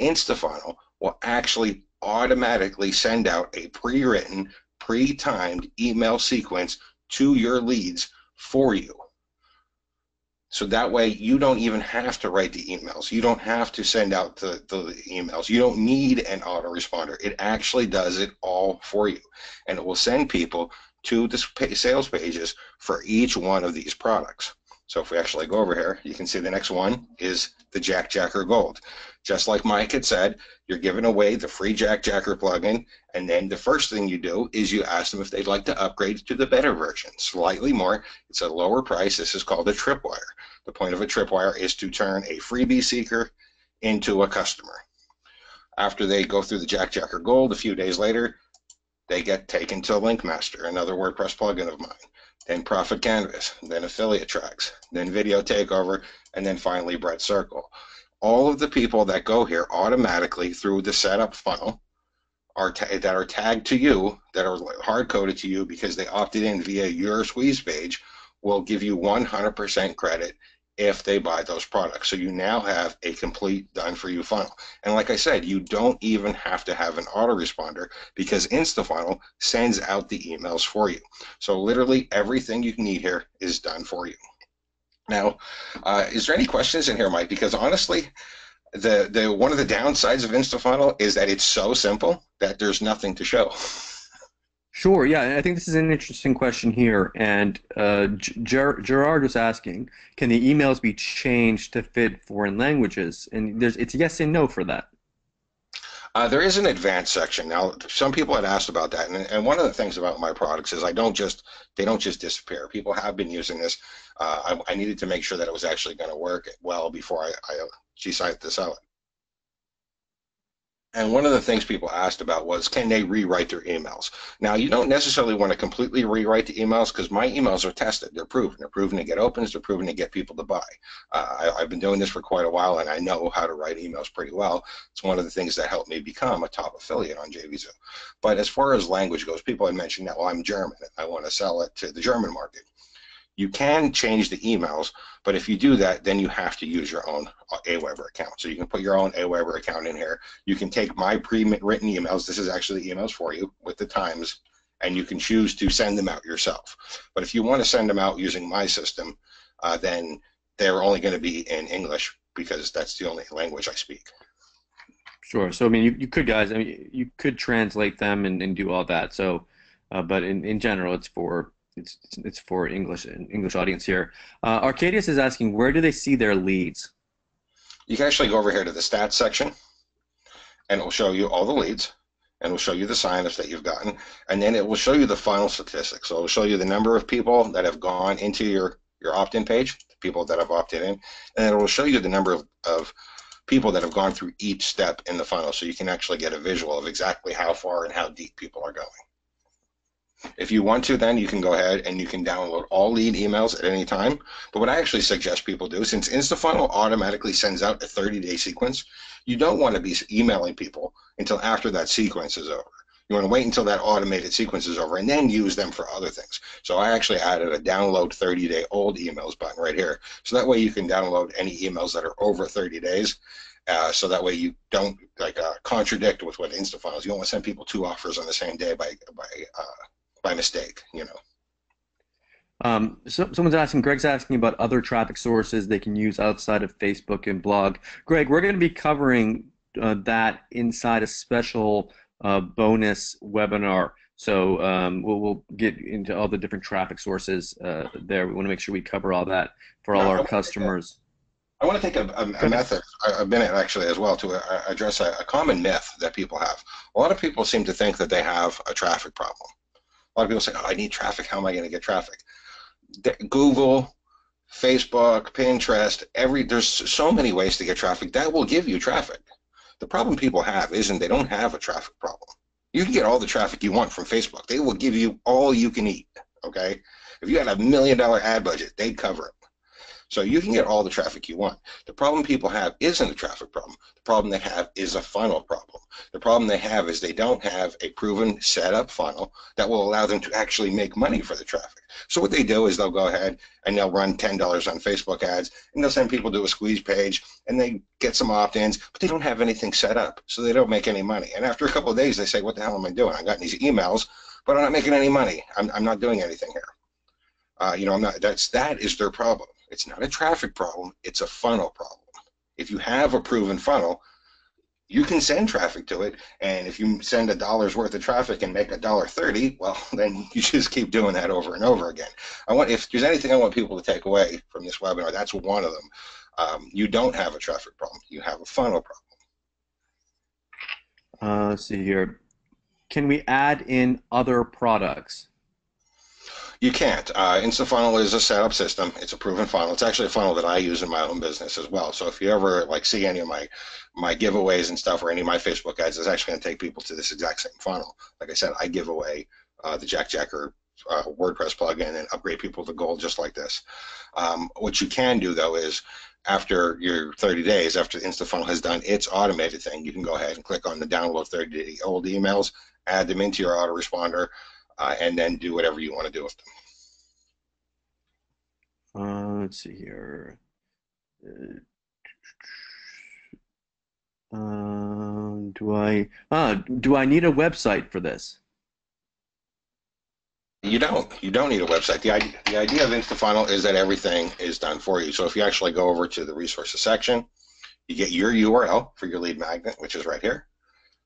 Speaker 2: InstaFunnel will actually automatically send out a pre-written, pre-timed email sequence to your leads for you. So that way you don't even have to write the emails. You don't have to send out the emails. You don't need an autoresponder. It actually does it all for you. And it will send people to the sales pages for each one of these products. So if we actually go over here, you can see the next one is the Jack Jacker Gold. Just like Mike had said, you're giving away the free Jack Jacker plugin, and then the first thing you do is you ask them if they'd like to upgrade to the better version. Slightly more, it's a lower price. This is called a tripwire. The point of a tripwire is to turn a freebie seeker into a customer. After they go through the Jack Jacker Gold, a few days later, they get taken to Linkmaster, another WordPress plugin of mine. Then Profit Canvas, then Affiliate Tracks, then Video Takeover, and then finally Bread Circle. All of the people that go here automatically through the setup funnel that are tagged to you, that are hard coded to you because they opted in via your squeeze page, will give you 100% credit if they buy those products. So you now have a complete done for you funnel. And like I said, you don't even have to have an autoresponder because InstaFunnel sends out the emails for you. So literally everything you need here is done for you. Now, is there any questions in here, Mike? Because honestly, the one of the downsides of InstaFunnel is that it's so simple that there's nothing to show.
Speaker 1: Sure, yeah, I think this is an interesting question here, and Gerard was asking, can the emails be changed to fit foreign languages? And it's yes and no for that.
Speaker 2: There is an advanced section. Now, some people had asked about that, and one of the things about my products is they don't just disappear. People have been using this. I needed to make sure that it was actually going to work well before I decided to sell it. And one of the things people asked about was, can they rewrite their emails? Now, you don't necessarily want to completely rewrite the emails because my emails are tested. They're proven. They're proven to get opens. They're proven to get people to buy. I've been doing this for quite a while, and I know how to write emails pretty well. It's one of the things that helped me become a top affiliate on JVZoo. But as far as language goes, people had mentioned that, well, I'm German. I want to sell it to the German market. You can change the emails, but if you do that, then you have to use your own Aweber account. So you can put your own Aweber account in here. You can take my pre-written emails. This is actually the emails for you with the times, and you can choose to send them out yourself. But if you want to send them out using my system, then they're only going to be in English because that's the only language I speak.
Speaker 1: Sure. So I mean, you could guys, I mean, you could translate them and do all that. So, but in general, it's for English audience here. Arcadius is asking, where do they see their leads?
Speaker 2: You can actually go over here to the stats section, and it will show you all the leads, and it will show you the signups that you've gotten, and then it will show you the final statistics. So it will show you the number of people that have gone into your opt-in page, the people that have opted in, and then it will show you the number of people that have gone through each step in the funnel, so you can actually get a visual of exactly how far and how deep people are going. If you want to, then you can go ahead and you can download all lead emails at any time. But what I actually suggest people do, since InstaFunnel automatically sends out a 30-day sequence, you don't want to be emailing people until after that sequence is over. You want to wait until that automated sequence is over and then use them for other things. So I actually added a download 30-day old emails button right here. So that way you can download any emails that are over 30 days. So that way you don't contradict with what InstaFunnel is. You don't want to send people 2 offers on the same day by mistake, you know.
Speaker 1: So someone's asking, Greg's asking about other traffic sources they can use outside of Facebook and blog. Greg, we're going to be covering that inside a special bonus webinar. So we'll get into all the different traffic sources there. We want to make sure we cover all that for all our customers.
Speaker 2: I want to take a method, a minute actually as well, to address a common myth that people have. A lot of people seem to think that they have a traffic problem. A lot of people say, oh, I need traffic. How am I going to get traffic? Google, Facebook, Pinterest, there's so many ways to get traffic. That will give you traffic. The problem people have isn't they don't have a traffic problem. You can get all the traffic you want from Facebook. They will give you all you can eat, okay? If you had $1 million ad budget, they'd cover it. So you can get all the traffic you want. The problem people have isn't a traffic problem. The problem they have is a funnel problem. The problem they have is they don't have a proven setup funnel that will allow them to actually make money for the traffic. So what they do is they'll go ahead and they'll run $10 on Facebook ads, and they'll send people to a squeeze page, and they get some opt-ins, but they don't have anything set up, so they don't make any money. And after a couple of days, they say, what the hell am I doing? I got these emails, but I'm not making any money. I'm not doing anything here. You know, I'm not. That is their problem. It's not a traffic problem, it's a funnel problem. If you have a proven funnel, you can send traffic to it, and if you send $1 worth of traffic and make $1.30, well, then you just keep doing that over and over again. If there's anything I want people to take away from this webinar, that's one of them. You don't have a traffic problem, you have a funnel problem.
Speaker 1: Let's see here. Can we add in other products?
Speaker 2: You can't. InstaFunnel is a setup system. It's a proven funnel. It's actually a funnel that I use in my own business as well. So if you ever see any of my giveaways and stuff or any of my Facebook ads, it's actually going to take people to this exact same funnel. Like I said, I give away the Jack Jacker WordPress plugin and upgrade people to gold just like this. What you can do though is after your 30 days, after InstaFunnel has done its automated thing, you can go ahead and click on the download 30-day old emails, add them into your autoresponder, and then do whatever you want to do with them.
Speaker 1: Let's see here. Do I need a website for this?
Speaker 2: You don't. You don't need a website. The idea of InstaFunnel is that everything is done for you. So if you actually go over to the resources section, you get your URL for your lead magnet, which is right here.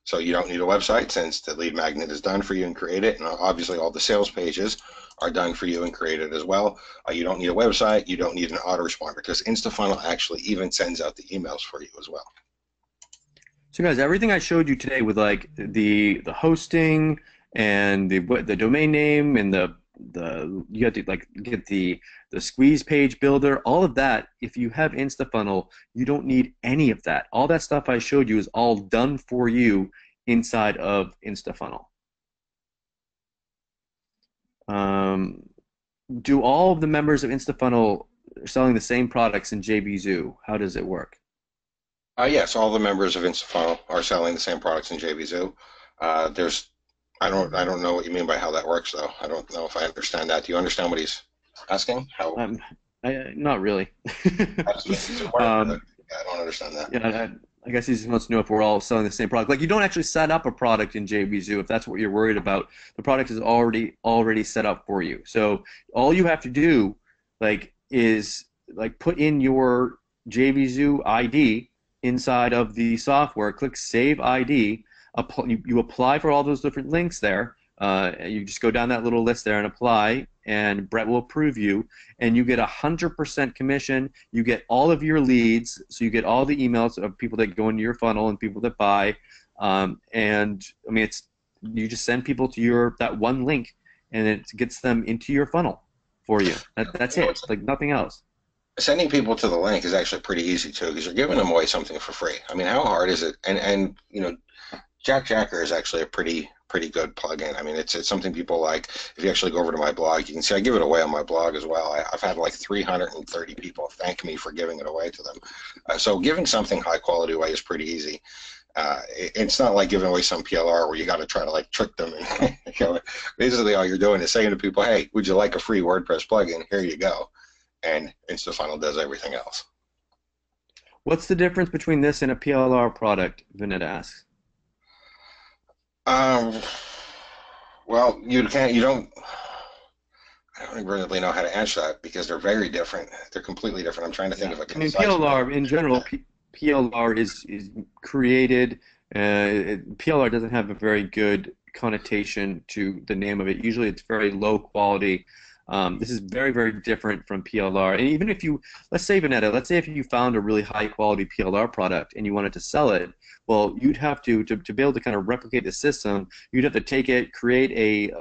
Speaker 2: So you don't need a website since the lead magnet is done for you and created, and obviously all the sales pages are done for you and created as well. You don't need a website. You don't need an autoresponder because InstaFunnel actually even sends out the emails for you as well.
Speaker 1: So guys, everything I showed you today with like the hosting and the domain name and you have to like get the squeeze page builder, all of that, if you have InstaFunnel, you don't need any of that. All that stuff I showed you is all done for you inside of InstaFunnel. Do all of the members of InstaFunnel selling the same products in JVZoo? How does it work?
Speaker 2: Yes, all the members of InstaFunnel are selling the same products in JVZoo. I don't know what you mean by how that works, though. I don't know if I understand that. Do you understand what he's asking? How?
Speaker 1: Not really.
Speaker 2: How does it work? Yeah, I don't understand that.
Speaker 1: Yeah, I guess he just wants to know if we're all selling the same product. Like you don't actually set up a product in JVZoo if that's what you're worried about. The product is already set up for you. So all you have to do, like, is like put in your JVZoo ID inside of the software. Click Save ID. You apply for all those different links there. You just go down that little list there and apply, and Brett will approve you, and you get 100% commission. You get all of your leads, so you get all the emails of people that go into your funnel and people that buy. And I mean, you just send people to that one link, and it gets them into your funnel for you. That's it. Like nothing else.
Speaker 2: Sending people to the link is actually pretty easy too, because you're giving them away something for free. I mean, how hard is it? And you know, Jacker is actually a pretty good plugin. I mean, it's something people like. If you actually go over to my blog, you can see I give it away on my blog as well. I've had like 330 people thank me for giving it away to them. So giving something high quality away is pretty easy. It's not like giving away some PLR where you got to try to like trick them. And, basically, all you're doing is saying to people, "Hey, would you like a free WordPress plugin? Here you go." And InstaFunnel does everything else.
Speaker 1: What's the difference between this and a PLR product? Vinette asks.
Speaker 2: Well, I don't really know how to answer that because they're very different. They're completely different. I'm trying to think of a concise.
Speaker 1: I mean, PLR in general, PLR is created. PLR doesn't have a very good connotation to the name of it. Usually, it's very low quality. This is very, very different from PLR. And even if let's say Vanetta, let's say if you found a really high quality PLR product and you wanted to sell it, well, you'd have to be able to kind of replicate the system, you'd have to take it, create a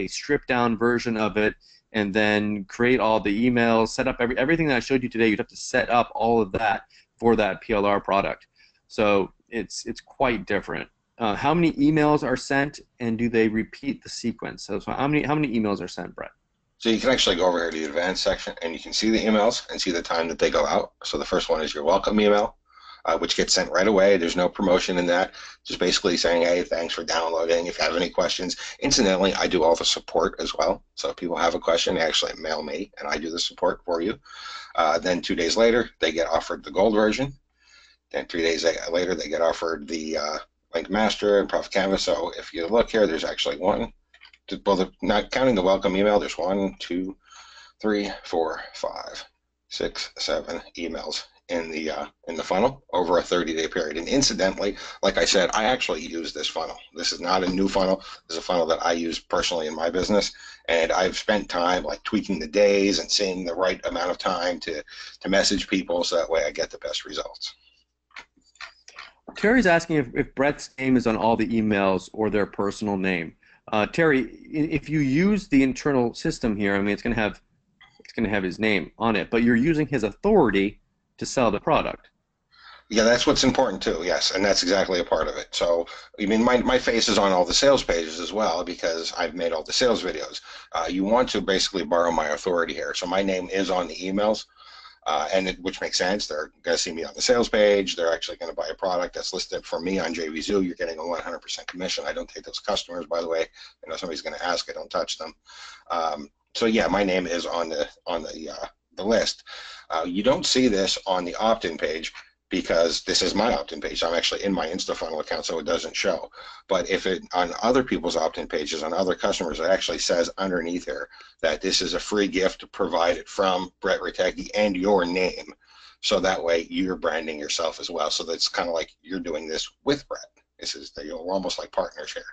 Speaker 1: stripped down version of it, and then create all the emails, set up everything that I showed you today. You'd have to set up all of that for that PLR product. So it's quite different. How many emails are sent, and do they repeat the sequence? So how many emails are sent, Brett?
Speaker 2: So you can actually go over here to the advanced section, and you can see the emails and see the time that they go out. So the first one is your welcome email, which gets sent right away. There's no promotion in that. Just basically saying, hey, thanks for downloading. If you have any questions. Incidentally, I do all the support as well. So if people have a question, they actually mail me, and I do the support for you. Then 2 days later, they get offered the gold version. Then 3 days later, they get offered the Link Master and Profit Canvas. So if you look here, there's actually not counting the welcome email, there's 1, 2, 3, 4, 5, 6, 7 emails in the funnel over a 30-day period. And incidentally, like I said, I actually use this funnel. This is not a new funnel. This is a funnel that I use personally in my business, and I've spent time like tweaking the days and seeing the right amount of time to message people so that way I get the best results.
Speaker 1: Terry's asking if Brett's name is on all the emails or their personal name. Terry, if you use the internal system here, I mean, it's going to have his name on it, but you're using his authority to sell the product.
Speaker 2: Yeah, that's what's important too. Yes, and that's exactly a part of it. So, I mean, my face is on all the sales pages as well because I've made all the sales videos. You want to basically borrow my authority here. So my name is on the emails. Which makes sense. They're going to see me on the sales page. They're actually going to buy a product that's listed for me on JVZoo. You're getting a 100% commission. I don't take those customers, by the way. I know somebody's going to ask. I don't touch them. So yeah, my name is on the list. You don't see this on the opt-in page because this is my opt-in page. I'm actually in my InstaFunnel account, so it doesn't show. But if it on other people's opt-in pages, on other customers, it actually says underneath here that this is a free gift provided from Brett Ritecki and your name. So that way you're branding yourself as well. So that's kind of like you're doing this with Brett. This is we're almost like partners here.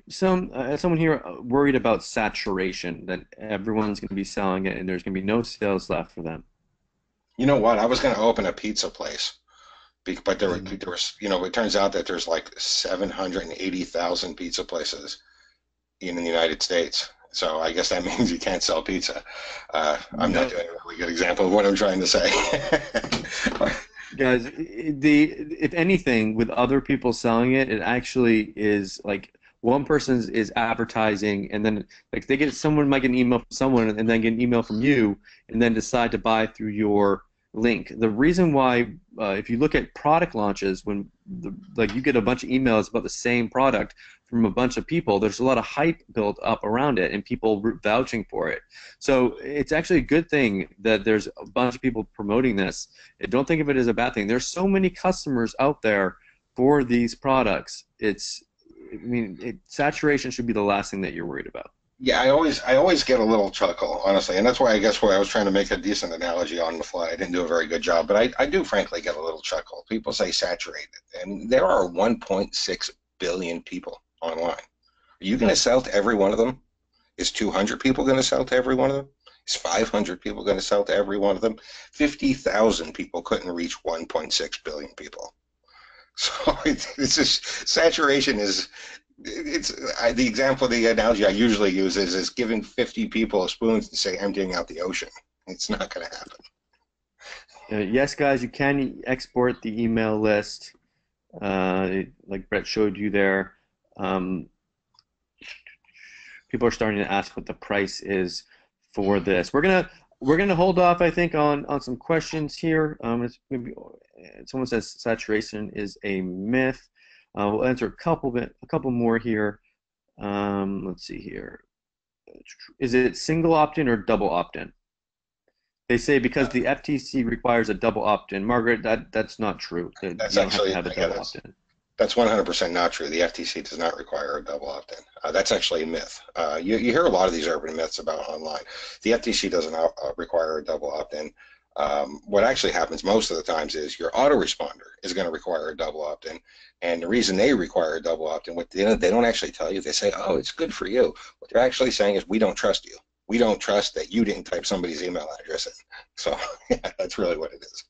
Speaker 1: Someone here worried about saturation, that everyone's going to be selling it and there's going to be no sales left for them.
Speaker 2: You know what? I was going to open a pizza place, but there was, it turns out that there's like 780,000 pizza places in the United States. So I guess that means you can't sell pizza. I'm not doing a really good example of what I'm trying to say.
Speaker 1: Guys, if anything, with other people selling it, it actually is like one person is advertising, and then like someone might get an email from someone, and then get an email from you, and then decide to buy through your link. The reason why, if you look at product launches, when you get a bunch of emails about the same product from a bunch of people, there's a lot of hype built up around it and people vouching for it. So it's actually a good thing that there's a bunch of people promoting this. Don't think of it as a bad thing. There's so many customers out there for these products. Saturation should be the last thing that you're worried about.
Speaker 2: Yeah, I always get a little chuckle, honestly, and that's why I guess why I was trying to make a decent analogy on the fly. I didn't do a very good job, but I do frankly get a little chuckle. People say saturated, and there are 1.6 billion people online. Are you going to sell to every one of them? Is 200 people going to sell to every one of them? Is 500 people going to sell to every one of them? 50,000 people couldn't reach 1.6 billion people. So saturation is. The analogy I usually use is giving 50 people a spoon to say emptying out the ocean. It's not going to happen.
Speaker 1: Yes, guys, you can export the email list, like Brett showed you there. People are starting to ask what the price is for this. We're gonna hold off, I think, on some questions here. Someone says saturation is a myth. We'll answer a couple more here. Let's see here. Is it single opt-in or double opt-in? They say because the FTC requires a double opt-in. Margaret, that's not true.
Speaker 2: That's
Speaker 1: you
Speaker 2: actually
Speaker 1: don't have to have a double opt-in.
Speaker 2: That's 100% not true. The FTC does not require a double opt-in. That's actually a myth. You hear a lot of these urban myths about online. The FTC doesn't require a double opt-in. What actually happens most of the times is your autoresponder is going to require a double opt-in, and the reason they require a double opt-in, they don't actually tell you. They say, "Oh, it's good for you." What they're actually saying is, "We don't trust you. We don't trust that you didn't type somebody's email address in." So yeah, that's really what it is.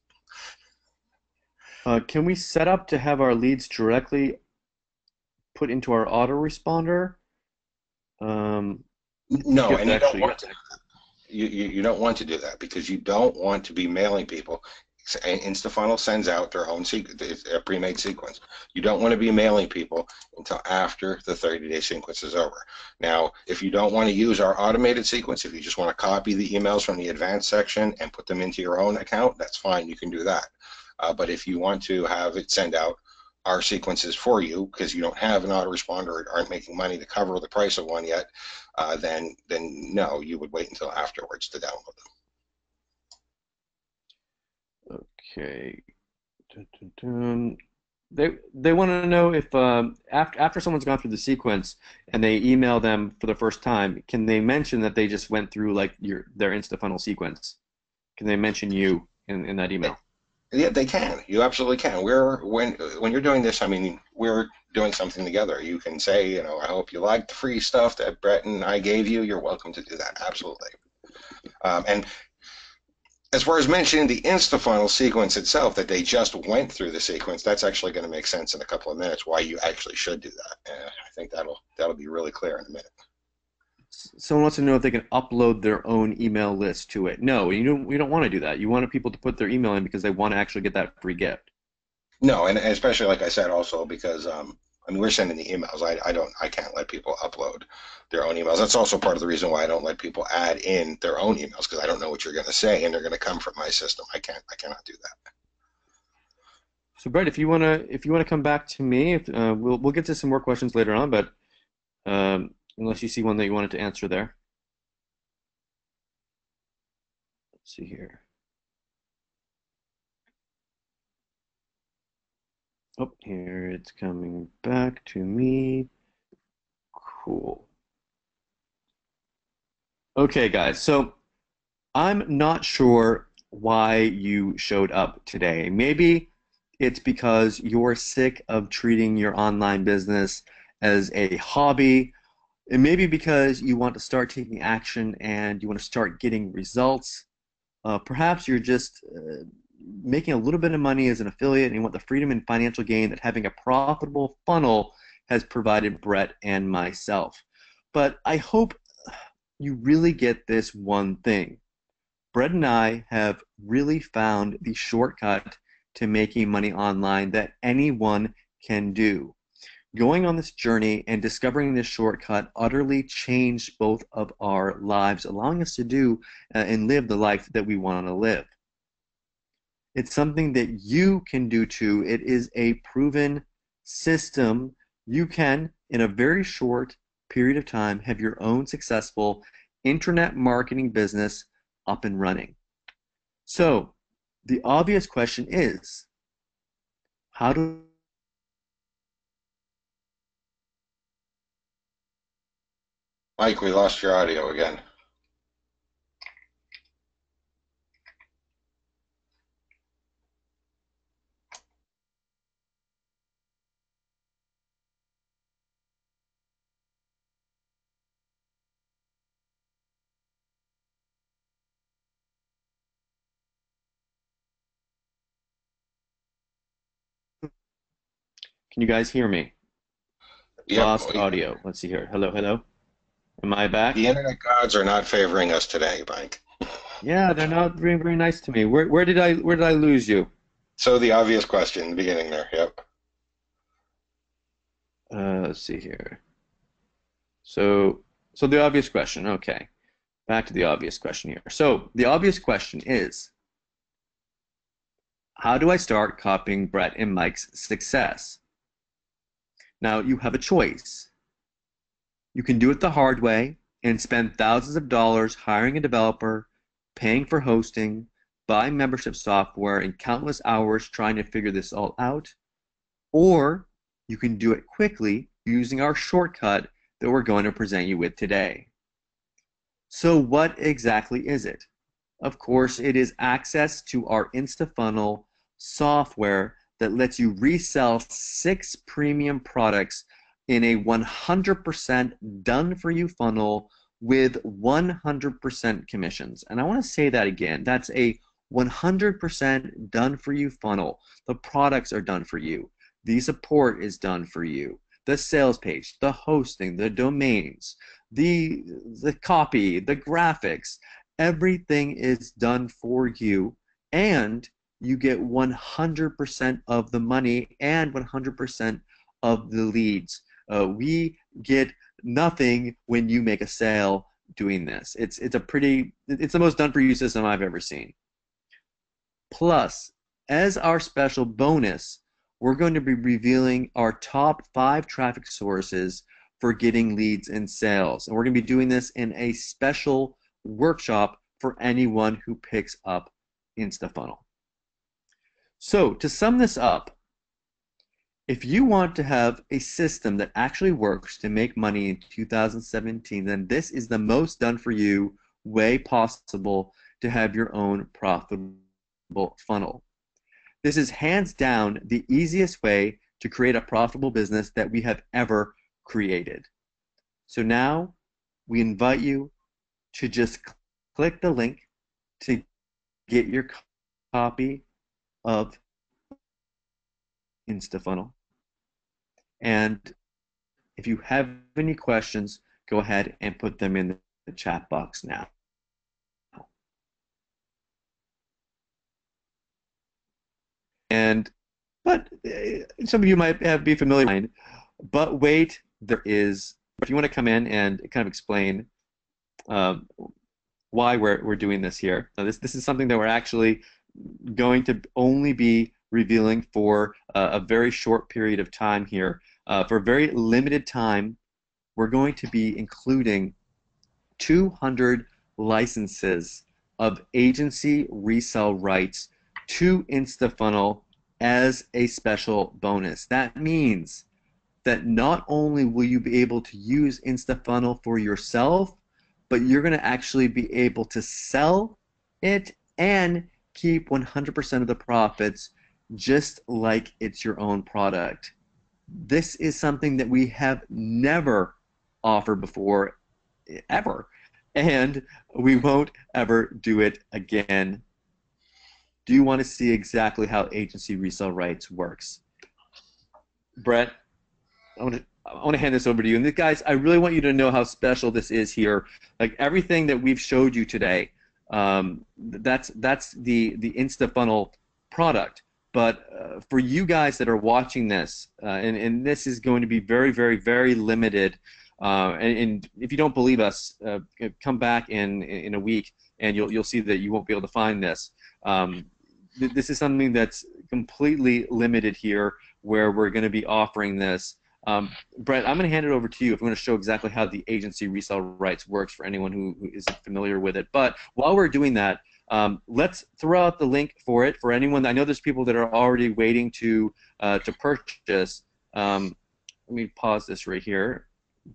Speaker 1: Can we set up to have our leads directly put into our autoresponder?
Speaker 2: No, and you don't want to. You don't want to do that because you don't want to be mailing people. InstaFunnel sends out their own a pre-made sequence. You don't want to be mailing people until after the 30-day sequence is over. Now, if you don't want to use our automated sequence, if you just want to copy the emails from the advanced section and put them into your own account, that's fine. You can do that. But if you want to have it send out our sequences for you because you don't have an autoresponder or aren't making money to cover the price of one yet, then no, you would wait until afterwards to download
Speaker 1: them. Okay. Dun, dun, dun. They want to know if after someone's gone through the sequence and they email them for the first time, can they mention that they just went through like their InstaFunnel sequence? Can they mention you in that email?
Speaker 2: Yeah, they can. You absolutely can. When you're doing this, I mean, we're doing something together. You can say, I hope you liked the free stuff that Brett and I gave you. You're welcome to do that. Absolutely. And as far as mentioning the InstaFunnel sequence itself, that they just went through the sequence, that's actually going to make sense in a couple of minutes why you actually should do that. And I think that'll be really clear in a minute.
Speaker 1: Someone wants to know if they can upload their own email list to it. No, we don't want to do that. You want people to put their email in because they want to actually get that free gift.
Speaker 2: No, and especially like I said also because I mean, we're sending the emails. I can't let people upload their own emails. That's also part of the reason why I don't let people add in their own emails, because I don't know what you're going to say, and they're going to come from my system. I cannot do that.
Speaker 1: So Brett, if you wanna come back to me, if, we'll get to some more questions later on, but unless you see one that you wanted to answer there. Let's see here. Oh, here it's coming back to me. Cool. Okay, guys. So I'm not sure why you showed up today. Maybe it's because you're sick of treating your online business as a hobby. It may be because you want to start taking action and you want to start getting results. Perhaps you're just making a little bit of money as an affiliate and you want the freedom and financial gain that having a profitable funnel has provided Brett and myself. But I hope you really get this one thing. Brett and I have really found the shortcut to making money online that anyone can do. Going on this journey and discovering this shortcut utterly changed both of our lives, allowing us to do and live the life that we want to live. It's something that you can do too. It is a proven system. You can, in a very short period of time, have your own successful internet marketing business up and running. So, the obvious question is, how do
Speaker 2: Mike, we lost your audio again.
Speaker 1: can you guys hear me?
Speaker 2: Yep.
Speaker 1: Lost audio. Let's see here. Hello, hello. Am I back?
Speaker 2: The internet gods are not favoring us today, Mike.
Speaker 1: Yeah, they're not very, very nice to me. Where did I lose you?
Speaker 2: So the obvious question in the beginning there. Yep.
Speaker 1: Let's see here. So, so the obvious question. Okay, back to the obvious question here. So the obvious question is, how do I start copying Brett and Mike's success? Now you have a choice. You can do it the hard way and spend thousands of dollars hiring a developer, paying for hosting, buying membership software, and countless hours trying to figure this all out. Or you can do it quickly using our shortcut that we're going to present you with today. So what exactly is it? Of course, it is access to our InstaFunnel software that lets you resell 6 premium products in a 100% done-for-you funnel with 100% commissions. And I want to say that again. That's a 100% done-for-you funnel. The products are done for you. The support is done for you. The sales page, the hosting, the domains, the copy, the graphics, everything is done for you, and you get 100% of the money and 100% of the leads. We get nothing when you make a sale doing this. It's the most done for you system I've ever seen. Plus, as our special bonus, we're going to be revealing our top 5 traffic sources for getting leads and sales. And we're going to be doing this in a special workshop for anyone who picks up InstaFunnel. So to sum this up, if you want to have a system that actually works to make money in 2017, then this is the most done for you way possible to have your own profitable funnel. This is hands down the easiest way to create a profitable business that we have ever created. So now we invite you to just click the link to get your copy of InstaFunnel. And if you have any questions, go ahead and put them in the chat box now. But some of you might be familiar. But wait, there is. If you want to come in and kind of explain um, why we're doing this here. Now, this is something that we're actually going to only be revealing for a very short period of time here. For a very limited time, we're going to be including 200 licenses of agency resell rights to InstaFunnel as a special bonus. That means that not only will you be able to use InstaFunnel for yourself, but you're going to actually be able to sell it and keep 100% of the profits just like it's your own product. This is something that we have never offered before, ever, and we won't ever do it again. Do you want to see exactly how agency resale rights works? Brett, I want to hand this over to you. And guys, I really want you to know how special this is here. Like everything that we've showed you today, that's the InstaFunnel product. But for you guys that are watching this, and this is going to be very, very, very limited. And if you don't believe us, come back in a week, and you'll see that you won't be able to find this. This is something that's completely limited here, where we're going to be offering this. Brett, I'm going to hand it over to you if I'm going to show exactly how the agency resale rights works for anyone who isn't familiar with it. But while we're doing that, let's throw out the link for it for anyone. I know there's people that are already waiting to purchase. Let me pause this right here.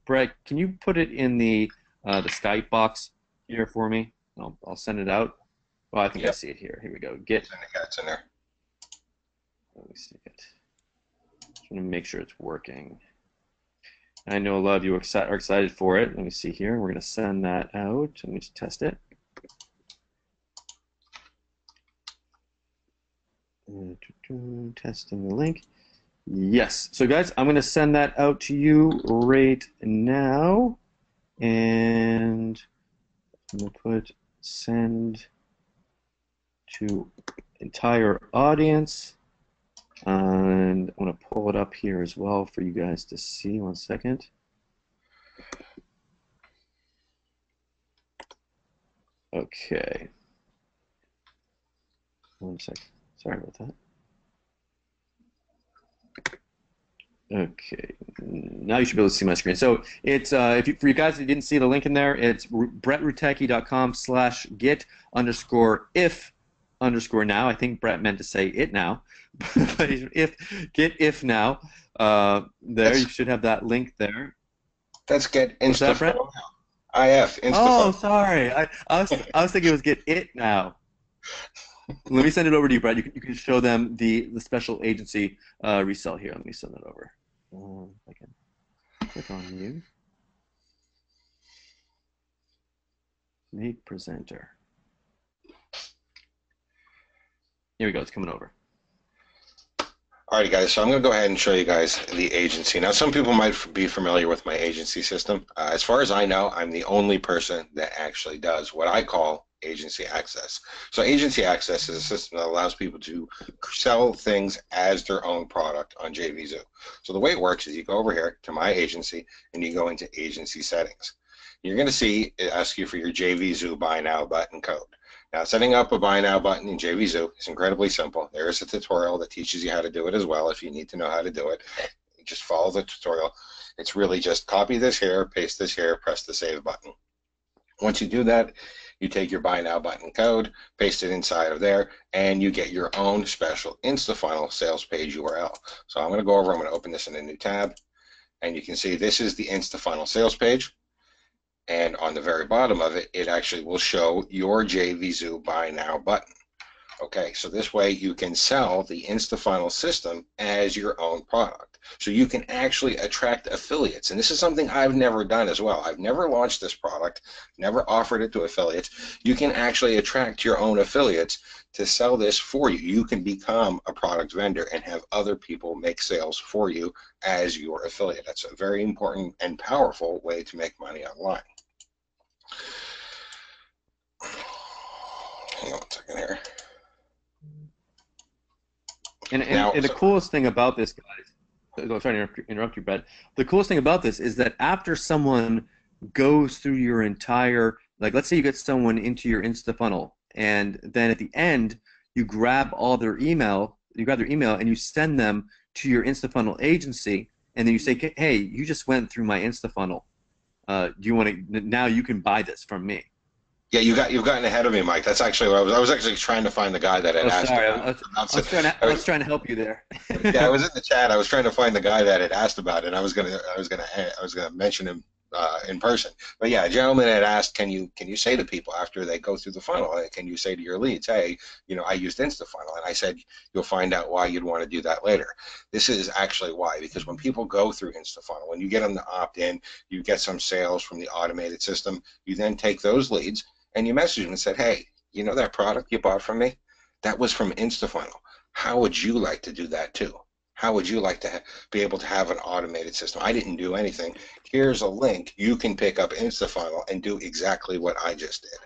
Speaker 1: Brett, can you put it in the Skype box here for me? I'll send it out. Oh, I think I see it here. Here we go.
Speaker 2: It's in there.
Speaker 1: Let me see it. Just want to make sure it's working. I know a lot of you are excited for it. Let me see here. We're going to send that out. Let me just test it. Testing the link. Yes. So guys, I'm going to send that out to you right now. And I'm going to put send to entire audience. And I'm going to pull it up here as well for you guys to see. 1 second. Okay. 1 second. Sorry about that. Okay, now you should be able to see my screen. So it's for you guys that didn't see the link in there, it's brettrutecky.com/get_if_now. I think Brett meant to say it now, but if now. There you should have that link there.
Speaker 2: That's get InstaFunnel now. IF InstaFunnel.
Speaker 1: Oh, sorry. I was thinking it was get it now. Let me send it over to you, Brett. You can show them the special agency resell here. Let me send that over. I can click on you. Make presenter. Here we go. It's coming over.
Speaker 2: Alrighty, guys. So I'm going to go ahead and show you guys the agency. Now, some people might be familiar with my agency system. As far as I know, I'm the only person that actually does what I call agency access. So agency access is a system that allows people to sell things as their own product on JVZoo. So the way it works is you go over here to my agency and you go into agency settings. You're going to see it asks you for your JVZoo buy now button code. Now, setting up a buy now button in JVZoo is incredibly simple. There is a tutorial that teaches you how to do it as well if you need to know how to do it. You just follow the tutorial. It's really just copy this here, paste this here, press the save button. Once you do that, you take your buy now button code, paste it inside of there, and you get your own special InstaFunnel sales page URL. So I'm going to go over, I'm going to open this in a new tab, and you can see this is the InstaFunnel sales page. And on the very bottom of it, it actually will show your JVZoo buy now button. Okay, so this way you can sell the InstaFunnel system as your own product. So you can actually attract affiliates. And this is something I've never done as well. I've never launched this product, never offered it to affiliates. You can actually attract your own affiliates to sell this for you. You can become a product vendor and have other people make sales for you as your affiliate. That's a very important and powerful way to make money online. Hang on 1 second here.
Speaker 1: And the coolest thing about this, guys, I'm sorry to interrupt you, Brett. The coolest thing about this is that after someone goes through your entire, like, let's say you get someone into your Insta funnel, and then at the end, you grab their email, and you send them to your Insta funnel agency, and then you say, hey, you just went through my Insta funnel. Do you want to, now you can buy this from me.
Speaker 2: Yeah, you've gotten ahead of me, Mike. That's actually what I was actually trying to find the guy that had
Speaker 1: Oh,
Speaker 2: asked
Speaker 1: sorry.
Speaker 2: about
Speaker 1: I was trying to,
Speaker 2: I
Speaker 1: I
Speaker 2: was,
Speaker 1: was trying to help you there.
Speaker 2: yeah, I was in the chat. I was trying to find the guy that had asked about it. And I was gonna mention him in person. But yeah, a gentleman had asked, can you say to people after they go through the funnel, can you say to your leads, hey, I used InstaFunnel, and I said you'll find out why you'd want to do that later. This is actually why, because when people go through InstaFunnel, when you get them to opt in, you get some sales from the automated system. You then take those leads and you message them and said, hey, you know that product you bought from me? That was from InstaFunnel. How would you like to do that too? How would you like to be able to have an automated system? I didn't do anything. Here's a link. You can pick up InstaFunnel and do exactly what I just did.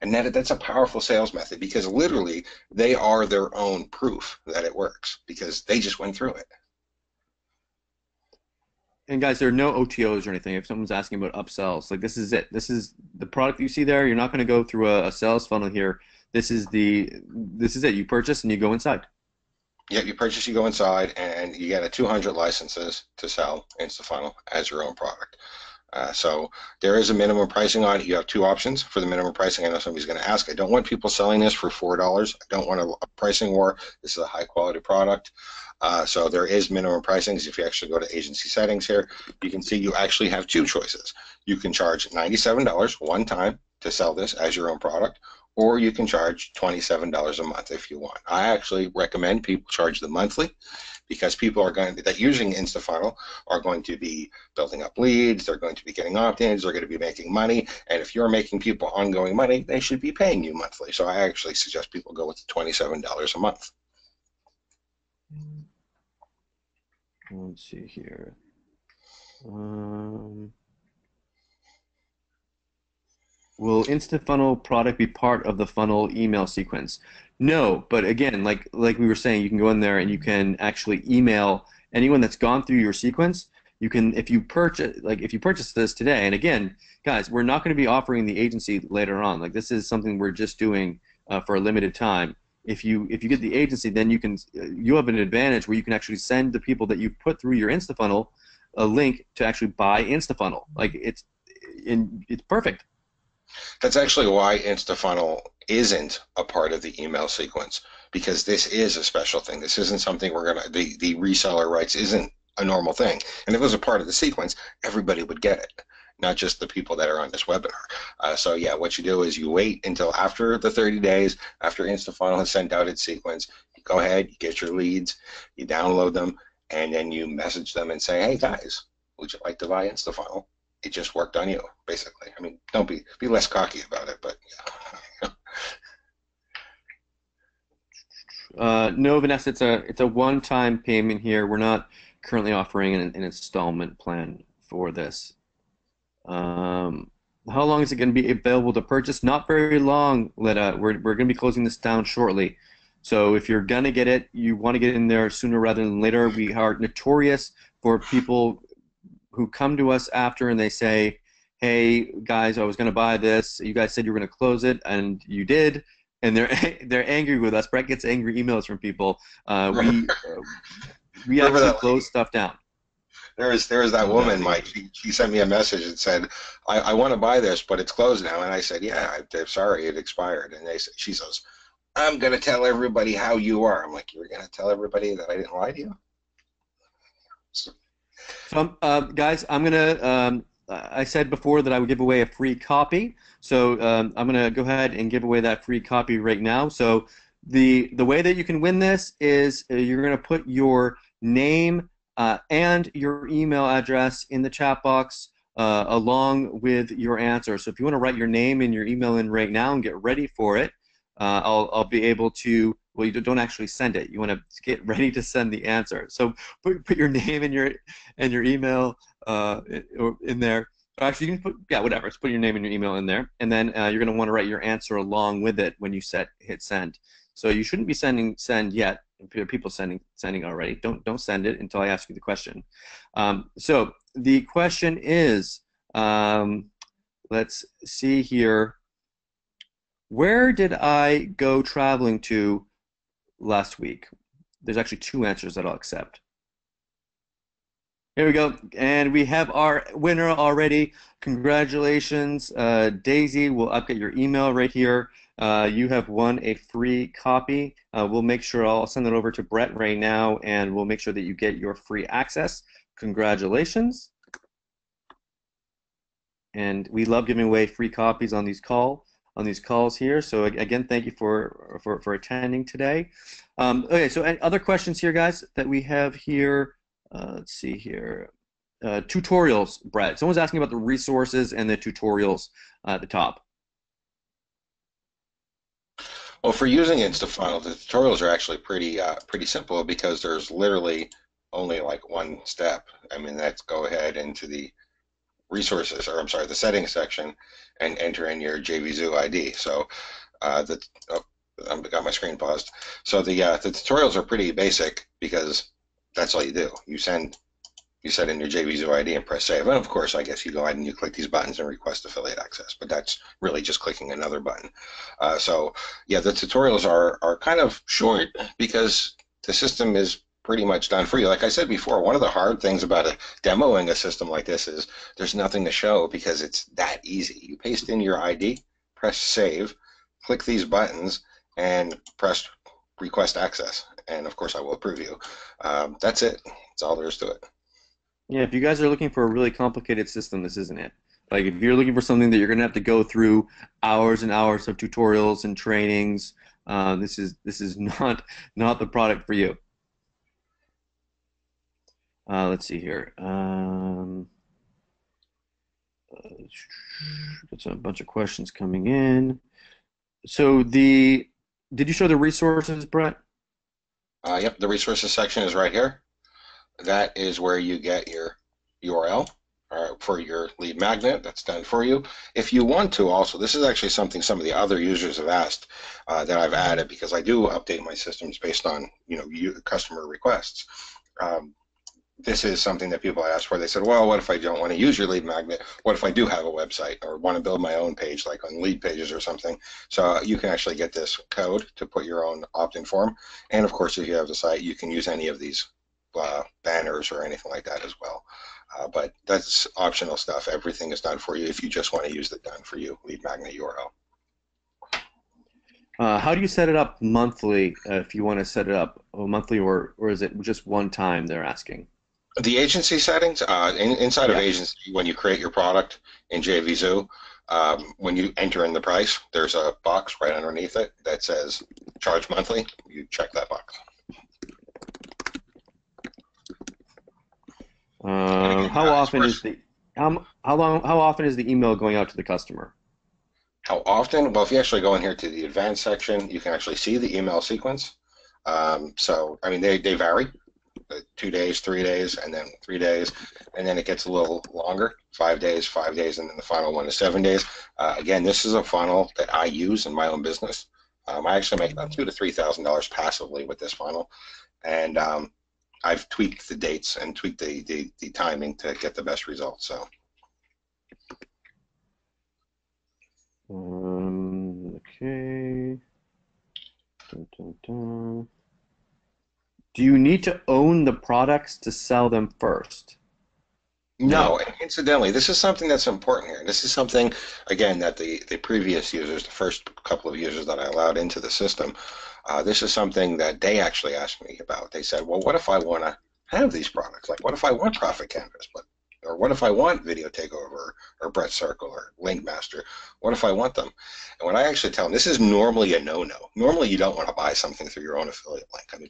Speaker 2: And that's a powerful sales method because literally they are their own proof that it works because they just went through it.
Speaker 1: And guys, there are no OTOs or anything. If someone's asking about upsells, like this is it. This is the product you see there. You're not going to go through a sales funnel here. This is it. You purchase and you go inside.
Speaker 2: Yeah, you purchase, you go inside, and you get a 200 licenses to sell InstaFunnel as your own product. So there is a minimum pricing on it. You have two options for the minimum pricing. I know somebody's going to ask. I don't want people selling this for $4. I don't want a pricing war. This is a high quality product. So there is minimum pricings. If you actually go to agency settings here, you can see you actually have two choices. You can charge $97 one time to sell this as your own product, or you can charge $27 a month if you want. I actually recommend people charge the monthly because people are going to, that using InstaFunnel are going to be building up leads, they're going to be getting opt-ins, they're going to be making money, and if you're making people ongoing money, they should be paying you monthly. So I actually suggest people go with the $27 a month.
Speaker 1: Let's see here. Will InstaFunnel product be part of the funnel email sequence? No, but again, like we were saying, you can go in there and you can actually email anyone that's gone through your sequence. You can, if you purchase this today, and again, guys, we're not going to be offering the agency later on. Like this is something we're just doing for a limited time. If you get the agency, then you have an advantage where you can actually send the people that you put through your InstaFunnel a link to actually buy InstaFunnel. Like it's perfect.
Speaker 2: That's actually why InstaFunnel isn't a part of the email sequence because this is a special thing. This isn't something the reseller rights isn't a normal thing. And if it was a part of the sequence, everybody would get it, not just the people that are on this webinar. So yeah, what you do is you wait until after the 30 days, after InstaFunnel has sent out its sequence, you go ahead, you get your leads, you download them, and then you message them and say, hey guys, would you like to buy InstaFunnel? It just worked on you, basically. I mean, don't be less cocky about it, but
Speaker 1: yeah. No, Vanessa, it's a one-time payment here. We're not currently offering an installment plan for this. How long is it going to be available to purchase? Not very long, Letta. We're going to be closing this down shortly. So if you're going to get it, you want to get in there sooner rather than later. We are notorious for people who come to us after and they say, hey, guys, I was going to buy this. You guys said you were going to close it, and you did. And they're angry with us. Brett gets angry emails from people. We actually close stuff down.
Speaker 2: There is that woman, Mike. She sent me a message and said, I want to buy this, but it's closed now. And I said, yeah, I'm sorry, it expired. And she says, I'm going to tell everybody how you are. I'm like, you're going to tell everybody that I didn't lie to you?
Speaker 1: So guys, I'm gonna. I said before that I would give away a free copy, so I'm gonna go ahead and give away that free copy right now. So the way that you can win this is you're gonna put your name and your email address in the chat box along with your answer. So if you want to write your name and your email in right now and get ready for it, I'll be able to. Well, you don't actually send it. You want to get ready to send the answer. So put your name and your email in there. Or actually, you can put whatever. Just put your name and your email in there, and then you're going to want to write your answer along with it when you hit send. So you shouldn't be send yet. If there are people sending already, don't send it until I ask you the question. So the question is, let's see here. Where did I go traveling to last week? There's actually two answers that I'll accept. Here we go. And we have our winner already. Congratulations, Daisy. We'll update your email right here. You have won a free copy. We'll make sure I'll send it over to Brett right now, and we'll make sure that you get your free access. Congratulations. And we love giving away free copies on these calls here. So again, thank you for attending today. Okay, so any other questions here, guys, that we have here? Let's see here. Tutorials, Brett. Someone's asking about the resources and the tutorials at the top.
Speaker 2: Well, for using InstaFunnel, the tutorials are actually pretty simple because there's literally only like one step. I mean, that's go ahead into the resources, or I'm sorry, the settings section, and enter in your JVZoo ID. So I've got my screen paused. So the tutorials are pretty basic because that's all you do. You set in your JVZoo ID and press save. And of course, I guess you go ahead and you click these buttons and request affiliate access, but that's really just clicking another button. So yeah, the tutorials are kind of short because the system is pretty much done for you. Like I said before, one of the hard things about demoing a system like this is there's nothing to show because it's that easy. You paste in your ID, press save, click these buttons, and press request access. And of course, I will approve you. That's it. That's all there is to it.
Speaker 1: Yeah, if you guys are looking for a really complicated system, this isn't it. Like if you're looking for something that you're going to have to go through hours and hours of tutorials and trainings, this is not the product for you. Let's see here. Got a bunch of questions coming in. So did you show the resources, Brett?
Speaker 2: Yep, the resources section is right here. That is where you get your URL for your lead magnet. That's done for you. If you want to also, this is actually something some of the other users have asked that I've added because I do update my systems based on customer requests. This is something that people ask for. They said, well, what if I don't want to use your lead magnet? What if I do have a website or want to build my own page, like on lead pages or something? So you can actually get this code to put your own opt-in form. And of course, if you have the site, you can use any of these banners or anything like that as well. But that's optional stuff. Everything is done for you if you just want to use the done for you lead magnet URL.
Speaker 1: How do you set it up monthly if you want to set it up monthly, or is it just one time they're asking?
Speaker 2: The agency settings, inside of agency, when you create your product in JVZoo, when you enter in the price, there's a box right underneath it that says charge monthly. You check that box.
Speaker 1: How often is the email going out to the customer?
Speaker 2: How often? Well, if you actually go in here to the advanced section, you can actually see the email sequence. So, I mean, they vary. 2 days, 3 days, and then 3 days, and then it gets a little longer, 5 days, 5 days, and then the final one is 7 days. Again, this is a funnel that I use in my own business. I actually make about $2,000 to $3,000 passively with this funnel, and I've tweaked the dates and tweaked the timing to get the best results. So.
Speaker 1: Okay. Dun, dun, dun. Do you need to own the products to sell them first?
Speaker 2: No, and incidentally, this is something that's important here. This is something, again, that the previous users, the first couple of users that I allowed into the system, this is something that they actually asked me about. They said, well, what if I want to have these products? Like, what if I want Profit Canvas, or what if I want Video Takeover, or Brett Circle, or Link Master? What if I want them? And when I actually tell them, this is normally a no-no. Normally, you don't want to buy something through your own affiliate link. I mean,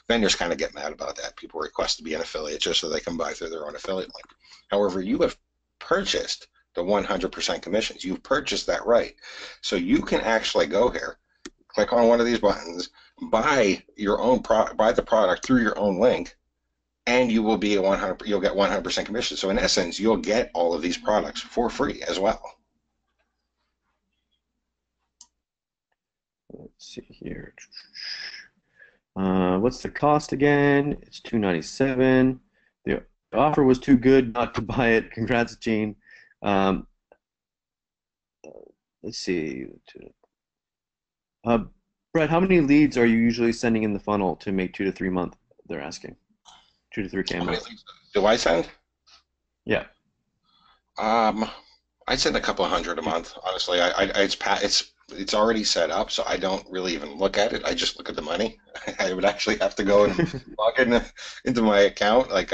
Speaker 2: vendors kind of get mad about that. People request to be an affiliate just so they can buy through their own affiliate link. However, you have purchased the 100% commissions. You've purchased that right. So you can actually go here, click on one of these buttons, buy the product through your own link, and you will be you'll get 100% commission. So in essence, you'll get all of these products for free as well.
Speaker 1: Let's see here. What's the cost again? It's 297. The offer was too good not to buy it. Congrats, Gene. Um, let's see. Uh, Brett, how many leads are you usually sending in the funnel to make 2 to 3 month? They're asking 2 to 3K a
Speaker 2: How many
Speaker 1: month.
Speaker 2: leads do I send?
Speaker 1: Yeah.
Speaker 2: Um, I'd send a couple of hundred a month. Honestly, it's already set up, so I don't really even look at it. I just look at the money. I would actually have to go and log in into my account, like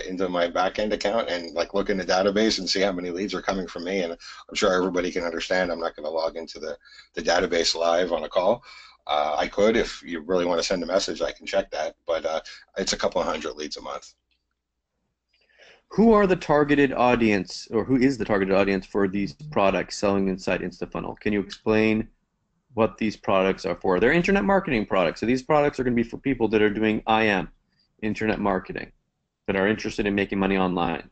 Speaker 2: into my backend account, and like look in the database and see how many leads are coming from me. And I'm sure everybody can understand. I'm not going to log into the database live on a call. I could, if you really want to send a message, I can check that, but it's a couple of hundred leads a month.
Speaker 1: Who are the targeted audience, or who is the targeted audience for these products selling inside InstaFunnel? Can you explain what these products are for? They're internet marketing products. So these products are going to be for people that are doing IM, internet marketing, that are interested in making money online.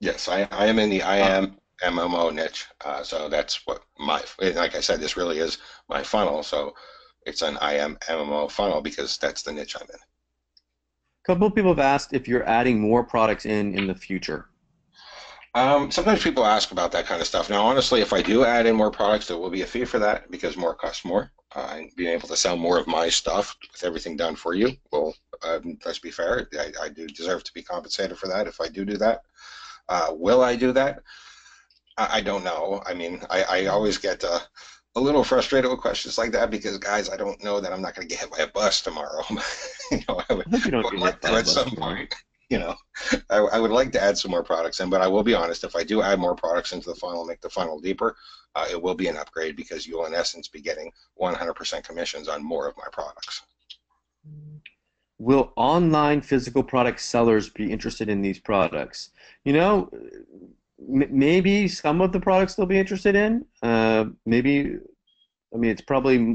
Speaker 2: Yes, I am in the
Speaker 1: Uh,
Speaker 2: IM MMO niche. So that's what like I said, this really is my funnel. So it's an IM MMO funnel because that's the niche I'm in.
Speaker 1: a couple of people have asked if you're adding more products in the future.
Speaker 2: Sometimes people ask about that kind of stuff. Now, honestly, if I do add in more products, there will be a fee for that because more costs more. And being able to sell more of my stuff with everything done for you, well, let's be fair. I do deserve to be compensated for that if I do that. Will I do that? I don't know. I mean, I always get a little frustrated with questions like that because, guys, I don't know that I'm not going to get hit by a bus tomorrow.
Speaker 1: I hope you
Speaker 2: I
Speaker 1: don't
Speaker 2: would
Speaker 1: get
Speaker 2: like
Speaker 1: hit
Speaker 2: to
Speaker 1: by a
Speaker 2: at
Speaker 1: bus
Speaker 2: some
Speaker 1: tomorrow.
Speaker 2: point. You know, I would like to add some more products in, but I will be honest. If I do add more products into the funnel, make the funnel deeper, it will be an upgrade because you will, in essence, be getting 100% commissions on more of my products.
Speaker 1: Will online physical product sellers be interested in these products? You know, maybe some of the products they'll be interested in. Maybe, I mean,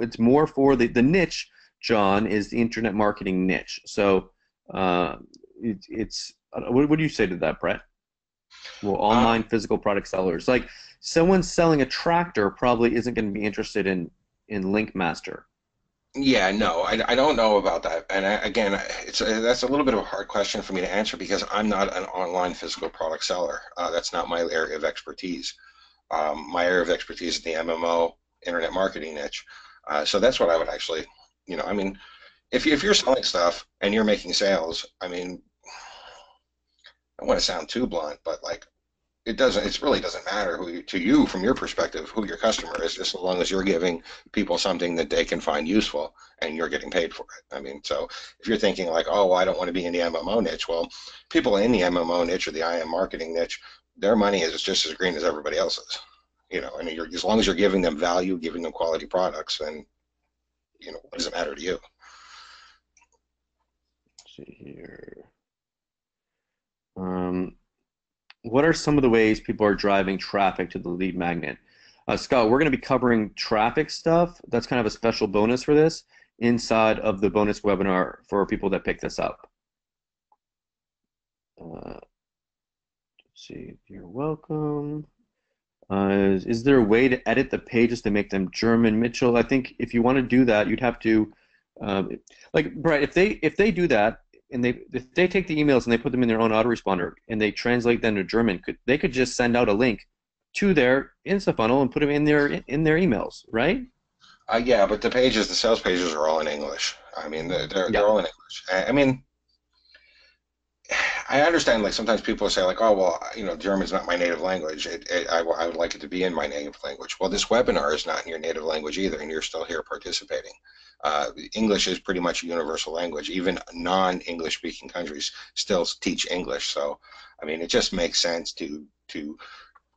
Speaker 1: it's more for the niche. John is the internet marketing niche. So uh, it's what do you say to that, Brett? Well, online
Speaker 2: Um,
Speaker 1: physical product sellers, like someone selling a tractor, probably isn't going to be interested in Link Master.
Speaker 2: Yeah, no, I don't know about that. And again, that's a little bit of a hard question for me to answer because I'm not an online physical product seller. That's not my area of expertise. My area of expertise is the MMO internet marketing niche. So that's what I would actually, I mean, if you're selling stuff and you're making sales, I mean, I don't want to sound too blunt, but like it really doesn't matter to you from your perspective who your customer is, just as long as you're giving people something that they can find useful and you're getting paid for it. I mean, so if you're thinking like, oh, well, I don't want to be in the MMO niche, well, people in the MMO niche or the IM marketing niche, their money is just as green as everybody else's. And as long as you're giving them value, giving them quality products, then what does it matter to you?
Speaker 1: Let's see here. Um, what are some of the ways people are driving traffic to the lead magnet? Scott, we're going to be covering traffic stuff. That's kind of a special bonus for this inside of the bonus webinar for people that pick this up. Let's see, you're welcome. Is there a way to edit the pages to make them German, Mitchell? I think if you want to do that, you'd have to, like, Brett, if they do that and if they take the emails and they put them in their own autoresponder and they translate them to German, they could just send out a link to their InstaFunnel and put them in their emails, right?
Speaker 2: Yeah, but the sales pages are all in English. I mean, they're
Speaker 1: Yeah.
Speaker 2: all in English. I mean, I understand, like, sometimes people say, like, oh, well, German's not my native language. I would like it to be in my native language. Well, this webinar is not in your native language either, and you're still here participating. English is pretty much a universal language. Even non-English speaking countries still teach English. So, I mean, it just makes sense to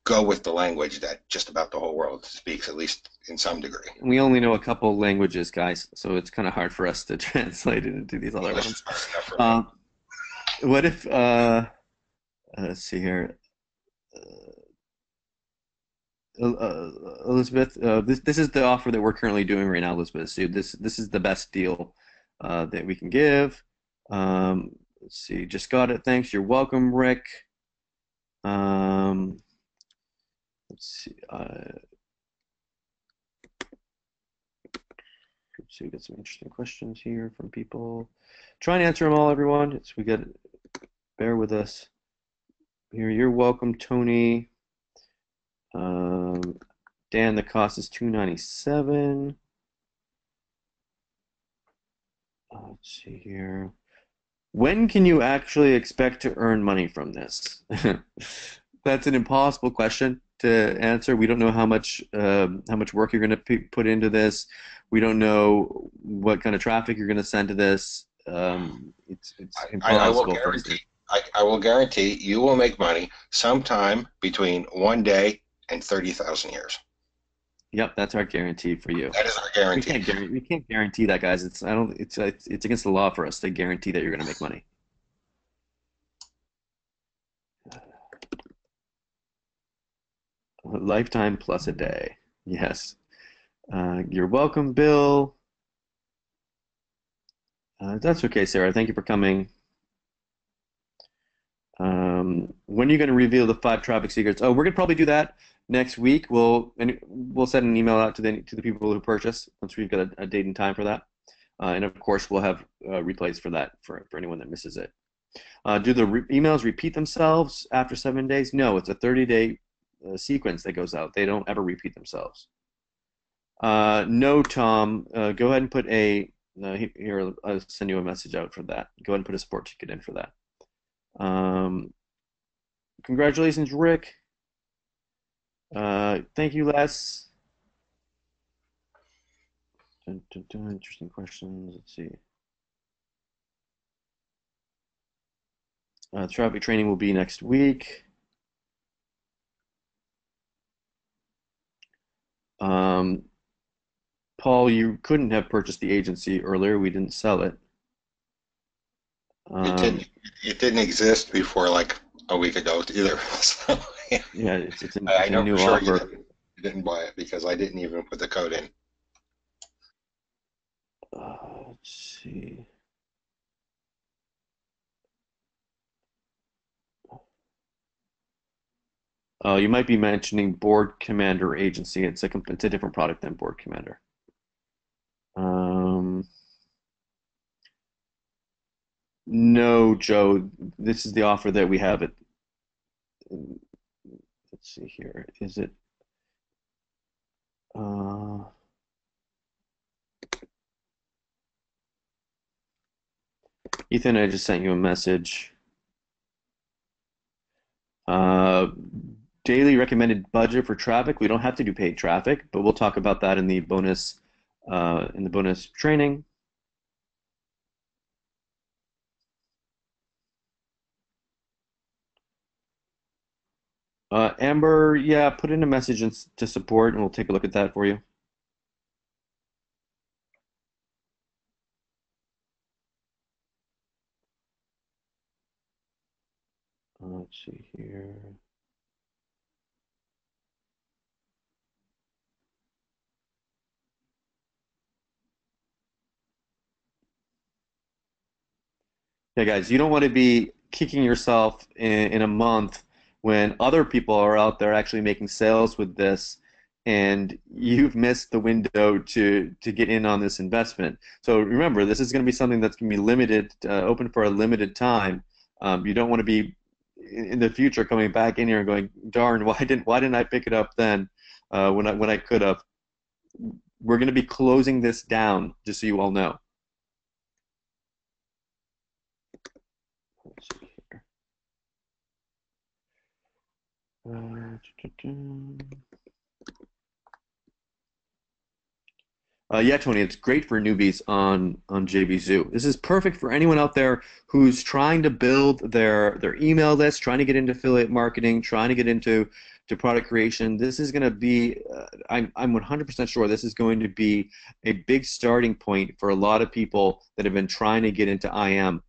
Speaker 2: go with the language that just about the whole world speaks, at least in some degree.
Speaker 1: We only know a couple languages, guys, so it's kind of hard for us to translate it into these other
Speaker 2: English is
Speaker 1: ones.
Speaker 2: hard enough for me.
Speaker 1: Um, what if, let's see here. Elizabeth, this is the offer that we're currently doing right now, Elizabeth. So this is the best deal that we can give. Let's see, just got it. Thanks. You're welcome, Rick. Um, let's see. see, we got some interesting questions here from people. Try and answer them all, everyone. We got, bear with us. Here, you're welcome, Tony. Dan, the cost is $297. Let's see here. When can you actually expect to earn money from this? That's an impossible question to answer. We don't know how much work you're going to put into this. We don't know what kind of traffic you're going to send to this. It's
Speaker 2: I will
Speaker 1: impossible for us to.
Speaker 2: guarantee. I will guarantee you will make money sometime between 1 day and 30,000 years.
Speaker 1: Yep, that's our guarantee for you.
Speaker 2: That is our guarantee.
Speaker 1: We can't guarantee that, guys. It's I don't it's against the law for us to guarantee that you're going to make money. A lifetime plus a day. Yes. You're welcome, Bill. That's okay, Sarah. Thank you for coming. When are you going to reveal the 5 traffic secrets? Oh, we're going to probably do that next week. We'll send an email out to the people who purchase once we've got a date and time for that. And of course, we'll have replays for that for anyone that misses it. Do the emails repeat themselves after 7 days? No, it's a 30-day sequence that goes out. They don't ever repeat themselves. No, Tom. Go ahead and put a here. I'll send you a message out for that. Go ahead and put a support ticket in for that. Congratulations, Rick. Thank you, Les. Dun, dun, dun. Interesting questions. Let's see. Traffic training will be next week. Paul, you couldn't have purchased the agency earlier. We didn't sell it.
Speaker 2: It didn't exist before like a week ago either. So, yeah.
Speaker 1: Yeah, it's
Speaker 2: I
Speaker 1: a
Speaker 2: know
Speaker 1: new
Speaker 2: for sure
Speaker 1: offer.
Speaker 2: you didn't buy it because I didn't even put the code in.
Speaker 1: Let's see. You might be mentioning Board Commander Agency. It's a different product than Board Commander. No, Joe. This is the offer that we have. Let's see here. Is it? Ethan, I just sent you a message. Daily recommended budget for traffic. We don't have to do paid traffic, but we'll talk about that in the bonus training. Amber, yeah, put in a message to support, and we'll take a look at that for you. Let's see here. Yeah, guys, you don't want to be kicking yourself in a month when other people are out there actually making sales with this, and you've missed the window to get in on this investment. So remember, this is going to be something that's going to be limited, open for a limited time. You don't want to be in the future coming back in here and going, darn, why didn't I pick it up then when I could have? We're going to be closing this down, just so you all know. Let's see here. Yeah, Tony, it's great for newbies on JVZoo. This is perfect for anyone out there who's trying to build their email list, trying to get into affiliate marketing, trying to get into product creation. This is going to be, I'm 100% sure this is going to be a big starting point for a lot of people that have been trying to get into IM.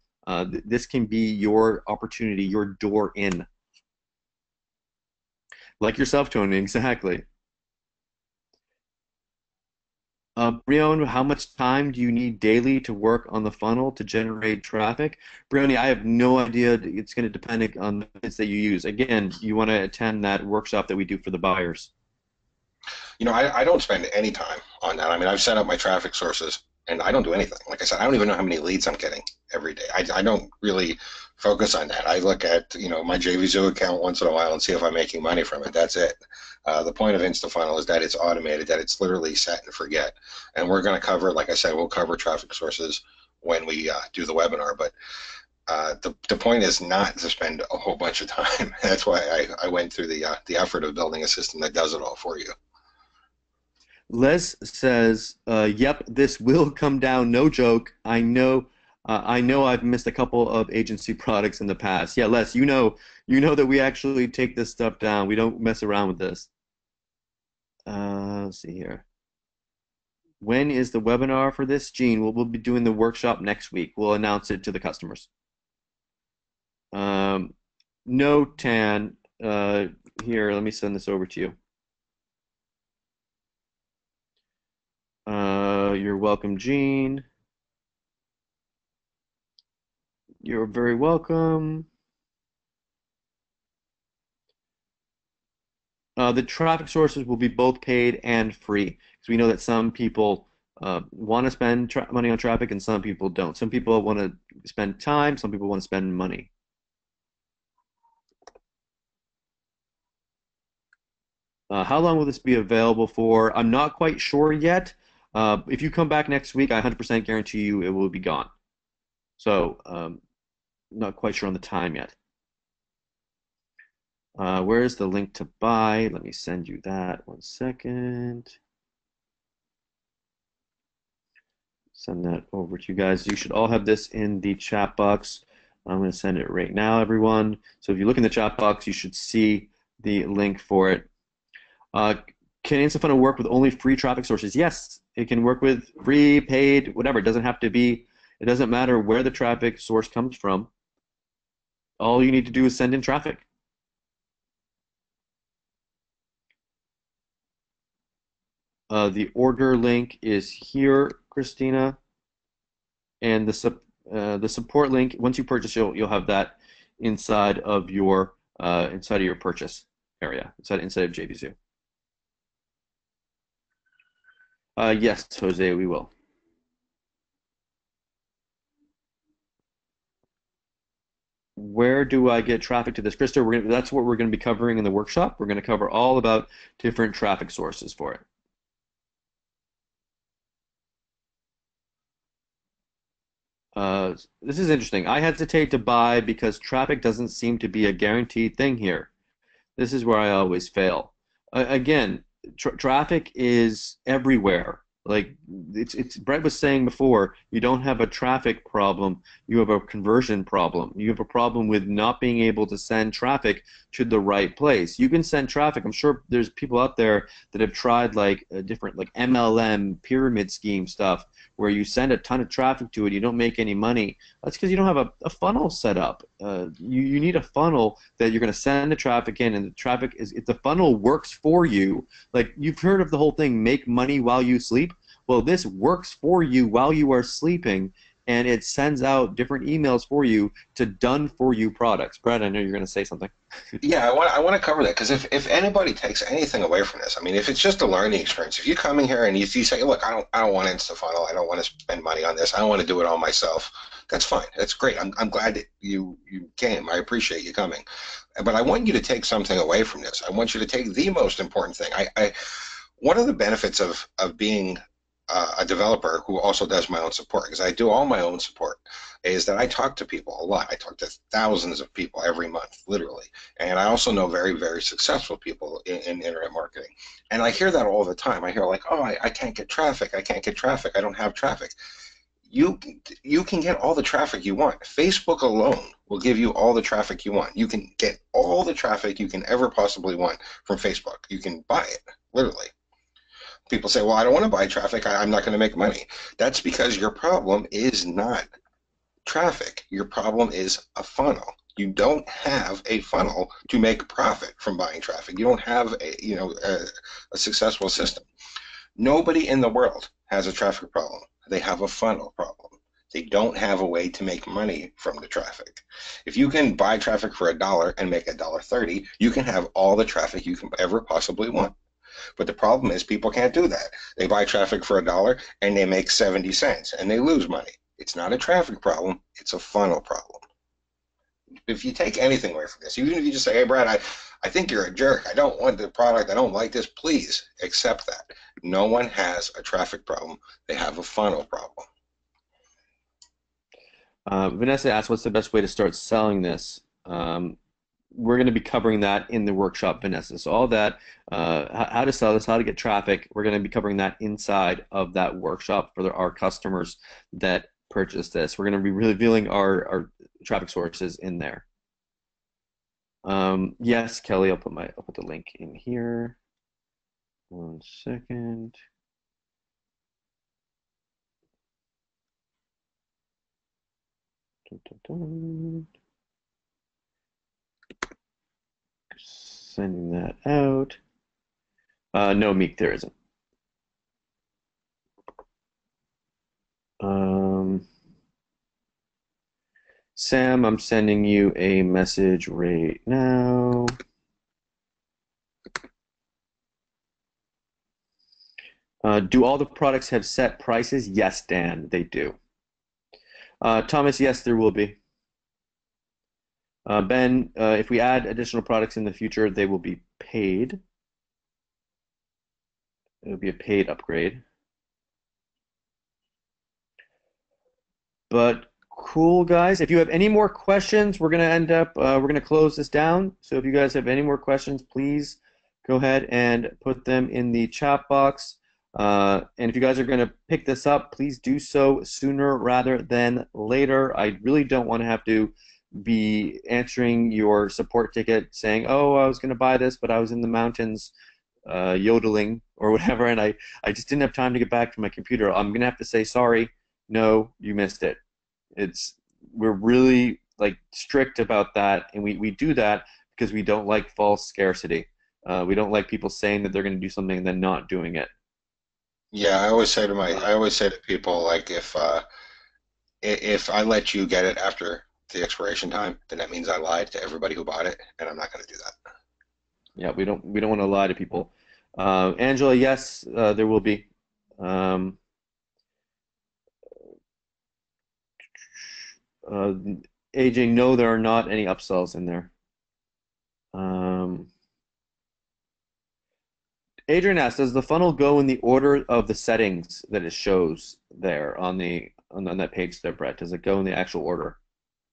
Speaker 1: This can be your opportunity, your door in. Like yourself, Tony, exactly. Brione, how much time do you need daily to work on the funnel to generate traffic? Brione, I have no idea. It's going to depend on the methods that you use. Again, you want to attend that workshop that we do for the buyers.
Speaker 2: You know, I don't spend any time on that. I mean, I've set up my traffic sources and I don't do anything. Like I said, I don't even know how many leads I'm getting every day. I don't really focus on that. I look at my JVZoo account once in a while and see if I'm making money from it. That's it. The point of InstaFunnel is that it's automated, that it's literally set and forget. And we're going to cover, like I said, we'll cover traffic sources when we do the webinar. But the point is not to spend a whole bunch of time. That's why I went through the effort of building a system that does it all for you.
Speaker 1: Les says, "Yep, this will come down. No joke. I know. I've missed a couple of agency products in the past. Yeah, Les, you know that we actually take this stuff down. We don't mess around with this. Let's see here. When is the webinar for this, Gene? We'll be doing the workshop next week. We'll announce it to the customers. Um, no, Tan. Here, let me send this over to you. You're welcome, Gene. You're very welcome. The traffic sources will be both paid and free because we know that some people want to spend money on traffic and some people don't. Some people want to spend time, some people want to spend money. How long will this be available for? I'm not quite sure yet. If you come back next week, I 100% guarantee you it will be gone. So, not quite sure on the time yet. Where's the link to buy? Let me send you that. 1 second. Send that over to you guys. You should all have this in the chat box. I'm going to send it right now, everyone. So if you look in the chat box, you should see the link for it. Can InstaFunnel work with only free traffic sources? Yes, it can work with free, paid, whatever. It doesn't have to be, it doesn't matter where the traffic source comes from. All you need to do is send in traffic. The order link is here, Christina, and the support link. Once you purchase, you'll have that inside of your purchase area, inside of JVZoo. Yes, Jose, we will. Where do I get traffic to this, Krista? That's what we're going to be covering in the workshop. We're going to cover all about different traffic sources for it. This is interesting. I hesitate to buy because traffic doesn't seem to be a guaranteed thing here. This is where I always fail. Again, traffic is everywhere. Like it's Brett was saying before, you don't have a traffic problem, you have a conversion problem. You have a problem with not being able to send traffic to the right place. You can send traffic. I'm sure there's people out there that have tried like different like MLM pyramid scheme stuff where you send a ton of traffic to it, you don't make any money. That's because you don't have a funnel set up. You need a funnel that you're going to send the traffic in, and the traffic is if the funnel works for you. Like you've heard of the whole thing, make money while you sleep. Well, this works for you while you are sleeping, and it sends out different emails for you to done-for-you products. Brad, I know you're going to say something.
Speaker 2: Yeah, I want to cover that because if anybody takes anything away from this, I mean, if it's just a learning experience, if you come in here and you say, look, I don't want InstaFunnel, I don't want to spend money on this, I don't want to do it all myself, that's fine, that's great. I'm glad that you came. I appreciate you coming, but I want you to take something away from this. I want you to take the most important thing. One of the benefits of being a developer who also does my own support, because I do all my own support, is that I talk to people a lot. I talk to thousands of people every month, literally. And I also know very, very successful people in internet marketing. And I hear that all the time. I hear like, oh, I can't get traffic. I can't get traffic. I don't have traffic. You can get all the traffic you want. Facebook alone will give you all the traffic you want. You can get all the traffic you can ever possibly want from Facebook. You can buy it, literally. People say, well, I don't want to buy traffic. I'm not going to make money. That's because your problem is not traffic. Your problem is a funnel. You don't have a funnel to make profit from buying traffic. You don't have a successful system. Nobody in the world has a traffic problem. They have a funnel problem. They don't have a way to make money from the traffic. If you can buy traffic for $1 and make $1.30, you can have all the traffic you can ever possibly want. But the problem is people can't do that. They buy traffic for $1 and they make 70 cents and they lose money. It's not a traffic problem, it's a funnel problem. If you take anything away from this, even if you just say, hey, Brad, I think you're a jerk. I don't want the product. I don't like this. Please accept that. No one has a traffic problem. They have a funnel problem.
Speaker 1: Vanessa asked, what's the best way to start selling this? We're going to be covering that in the workshop, Vanessa. So all that, how to sell this, how to get traffic, we're going to be covering that inside of that workshop for our customers that purchase this. We're going to be revealing our traffic sources in there. Yes, Kelly, I'll put the link in here. 1 second. Dun, dun, dun. Sending that out. No, Meek, there isn't. Sam, I'm sending you a message right now. Do all the products have set prices? Yes, Dan, they do. Thomas, yes, there will be. Ben, if we add additional products in the future, they will be paid. It'll be a paid upgrade. But cool, guys. If you have any more questions, we're going to close this down. So if you guys have any more questions, please go ahead and put them in the chat box. And if you guys are going to pick this up, please do so sooner rather than later. I really don't want to have to be answering your support ticket saying, oh, I was going to buy this, but I was in the mountains yodeling or whatever, and I just didn't have time to get back to my computer. I'm going to have to say, sorry, no, you missed it. We're really strict about that, and we do that because we don't like false scarcity. We don't like people saying that they're going to do something and then not doing it.
Speaker 2: Yeah, I always say to people, like, if I let you get it after the expiration time, then that means I lied to everybody who bought it, and I'm not going to do that.
Speaker 1: Yeah, we don't want to lie to people. Angela, yes, there will be. AJ, no, there are not any upsells in there. Adrian asks, does the funnel go in the order of the settings that it shows there on that page there, Brett? Does it go in the actual order?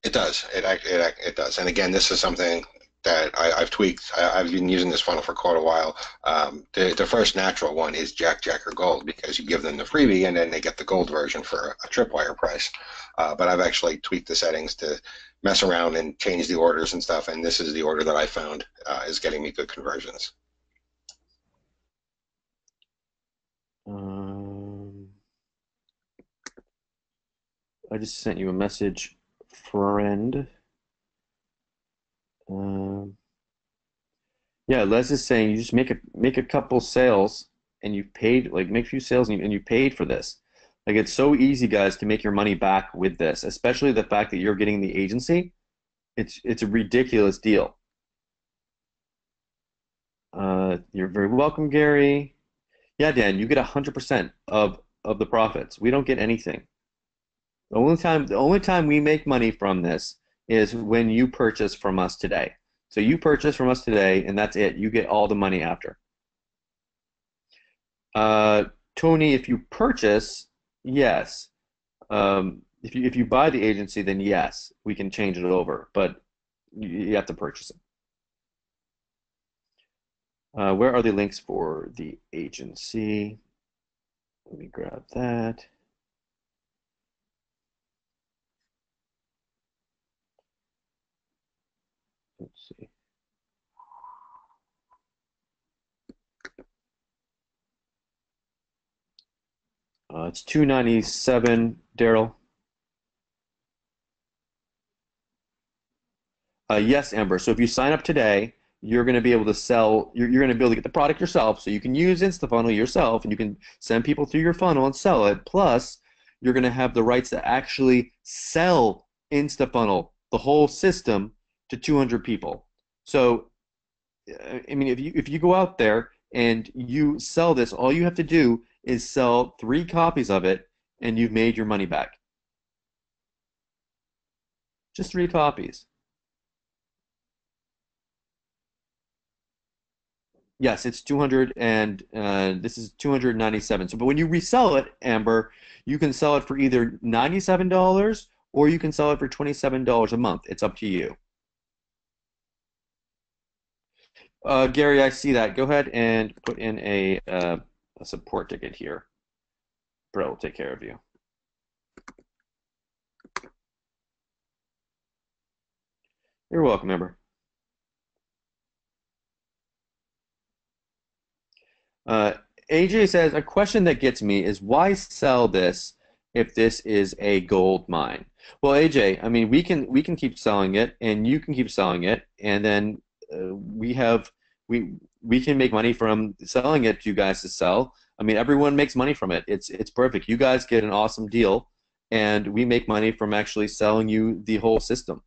Speaker 2: It does. It does. And again, this is something that I've tweaked. I've been using this funnel for quite a while. The first natural one is Jack, or Gold, because you give them the freebie and then they get the Gold version for a tripwire price. But I've actually tweaked the settings to mess around and change the orders and stuff, and this is the order that I found is getting me good conversions.
Speaker 1: I just sent you a message, friend. Yeah, Les is saying you just make a couple sales and you've paid, make a few sales and you paid for this. It's so easy, guys, to make your money back with this, especially the fact that you're getting the agency. It's a ridiculous deal. You're very welcome, Gary. Yeah, Dan, you get 100% of the profits. We don't get anything. The only time we make money from this is when you purchase from us today. So you purchase from us today, and that's it. You get all the money after. Tony, if you purchase, yes. If you buy the agency, then yes, we can change it over, but you have to purchase it. Where are the links for the agency? Let me grab that. Let's see. It's $297, Daryl. Yes, Amber. So if you sign up today, you're going to be able to sell. You're going to be able to get the product yourself, so you can use InstaFunnel yourself, and you can send people through your funnel and sell it. Plus, you're going to have the rights to actually sell InstaFunnel, the whole system, to 200 people. So, I mean, if you go out there and you sell this, all you have to do is sell 3 copies of it, and you've made your money back. Just 3 copies. Yes, it's 200 and this is 297. So, but when you resell it, Amber, you can sell it for either $97 or you can sell it for $27 a month. It's up to you. Gary, I see that. Go ahead and put in a support ticket here. Bro will take care of you. You're welcome, Amber. Uh, AJ says, a question that gets me is why sell this if this is a gold mine? Well, AJ, I mean, we can keep selling it, and you can keep selling it, and then we have we can make money from selling it to you guys to sell. I mean, everyone makes money from it. It's perfect. You guys get an awesome deal, and we make money from actually selling you the whole system.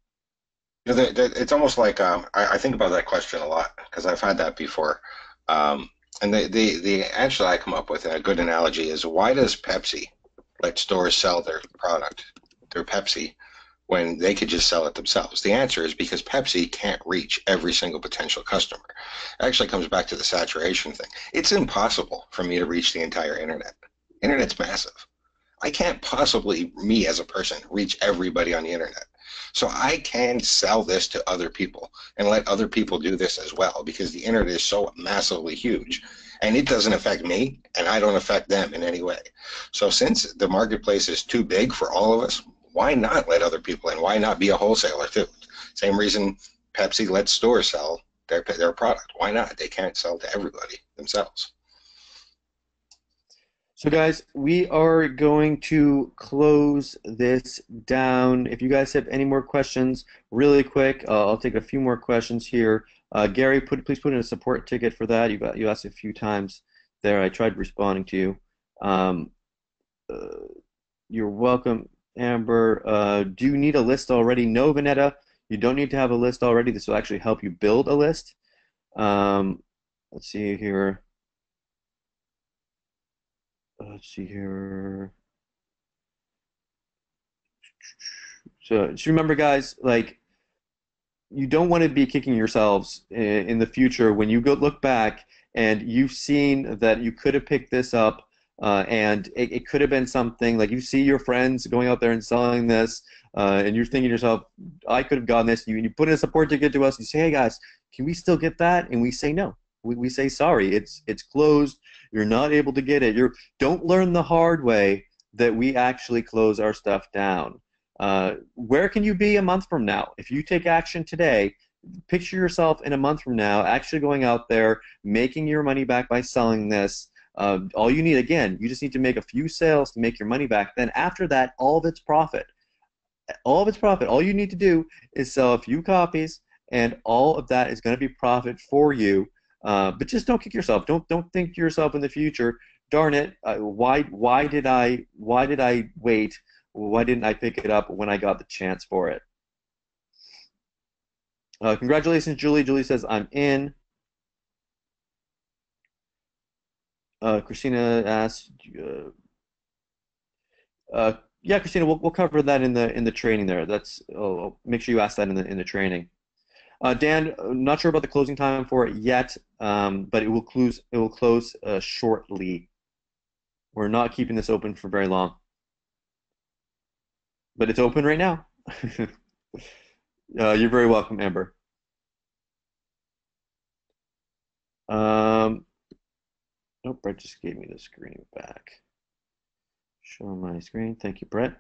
Speaker 2: You know, it's almost like I think about that question a lot because I've had that before. And the answer I come up with, and a good analogy, is why does Pepsi let stores sell their product, their Pepsi, when they could just sell it themselves? The answer is because Pepsi can't reach every single potential customer. It actually comes back to the saturation thing. It's impossible for me to reach the entire internet. Internet's massive. I can't possibly, me as a person, reach everybody on the internet. So I can sell this to other people and let other people do this as well because the internet is so massively huge and it doesn't affect me and I don't affect them in any way. So since the marketplace is too big for all of us, why not let other people in? Why not be a wholesaler too? Same reason Pepsi lets stores sell their product. Why not? They can't sell to everybody themselves.
Speaker 1: So guys, we are going to close this down. If you guys have any more questions, really quick, I'll take a few more questions here. Gary, please put in a support ticket for that. You asked a few times there. I tried responding to you. Um, you're welcome, Amber. Do you need a list already? No, Vanetta, you don't need to have a list already. This will actually help you build a list. Let's see here. Let's see here. So just remember, guys, like you don't want to be kicking yourselves in the future when you go look back and you've seen that you could have picked this up and it could have been something like you see your friends going out there and selling this and you're thinking to yourself, I could have gotten this. You put in a support ticket to us. You say, hey guys, can we still get that? And we say no. We say sorry. It's closed. You're not able to get it. Don't learn the hard way that we actually close our stuff down. Where can you be a month from now? If you take action today, picture yourself in a month from now actually going out there, making your money back by selling this. All you need, again, you just need to make a few sales to make your money back. Then after that, all of its profit. All of its profit. All you need to do is sell a few copies, and all of that is going to be profit for you. But just don't kick yourself. Don't think to yourself in the future, darn it, why did I wait? Why didn't I pick it up when I got the chance for it? Congratulations, Julie. Julie says, I'm in. Christina asked, yeah, Christina, we'll cover that in the training there. Make sure you ask that in the training. Dan, not sure about the closing time for it yet, but it will close shortly. We're not keeping this open for very long, but it's open right now. You're very welcome, Amber. Oh, Brett just gave me the screen back. Show my screen. Thank you, Brett.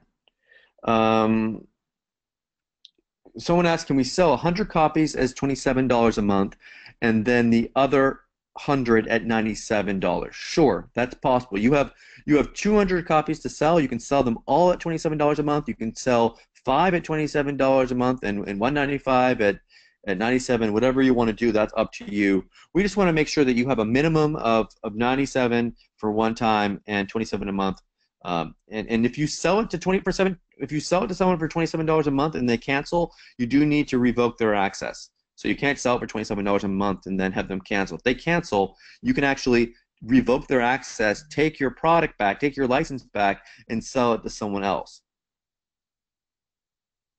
Speaker 1: Someone asked, can we sell 100 copies as $27 a month and then the other 100 at $97? Sure, that's possible. You have 200 copies to sell. You can sell them all at $27 a month. You can sell 5 at $27 a month and 195 at 97. Whatever you want to do, that's up to you. We just want to make sure that you have a minimum of 97 for one time and 27 a month. And if you sell it to 20%, if you sell it to someone for $27 a month and they cancel, you do need to revoke their access. So you can't sell it for $27 a month and then have them cancel. If they cancel, you can actually revoke their access, take your product back, take your license back, and sell it to someone else.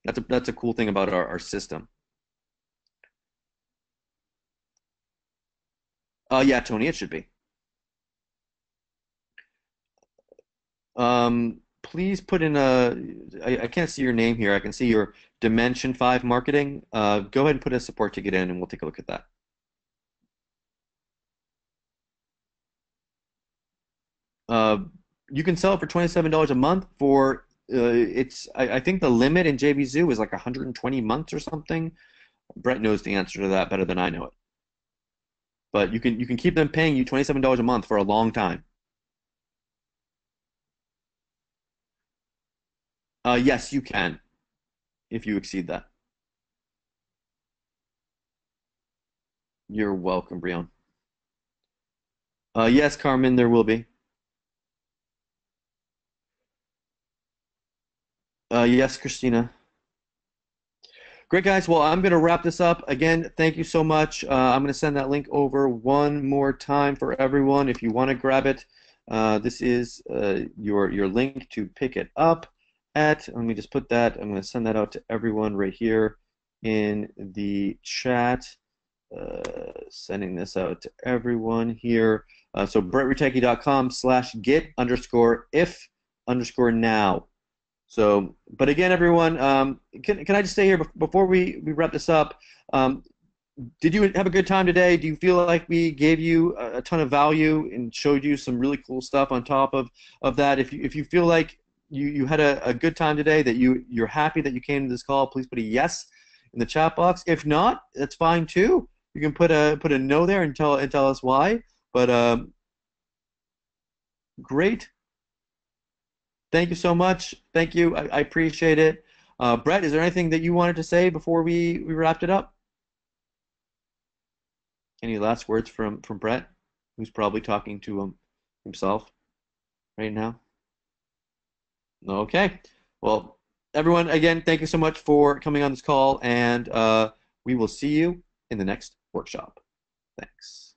Speaker 1: That's a cool thing about our system. Yeah, Tony, it should be. Please put in I can't see your name here. I can see your Dimension 5 marketing. Go ahead and put a support ticket in and we'll take a look at that. Uh, you can sell it for $27 a month for I think the limit in JB Zoo is like 120 months or something. Brett knows the answer to that better than I know it. But you can keep them paying you $27 a month for a long time. Yes, you can if you exceed that. You're welcome, Brion. Yes, Carmen, there will be. Yes, Christina. Great, guys. Well, I'm going to wrap this up. Again, thank you so much. I'm going to send that link over one more time for everyone if you want to grab it. This is your link to pick it up at. Let me just put that. I'm going to send that out to everyone right here in the chat. Sending this out to everyone here. So brettretecky.com/get_if_now. So, but again, everyone, can I just say here before we wrap this up, did you have a good time today? Do you feel like we gave you a ton of value and showed you some really cool stuff on top of that? If you feel like you had a good time today, that you're happy that you came to this call, please put a yes in the chat box. If not, that's fine too. You can put a no there and tell us why. But great. Thank you so much. Thank you. I appreciate it. Brett, is there anything that you wanted to say before we wrapped it up? Any last words from Brett, who's probably talking to himself right now? Okay. Well, everyone, again, thank you so much for coming on this call, and we will see you in the next workshop. Thanks.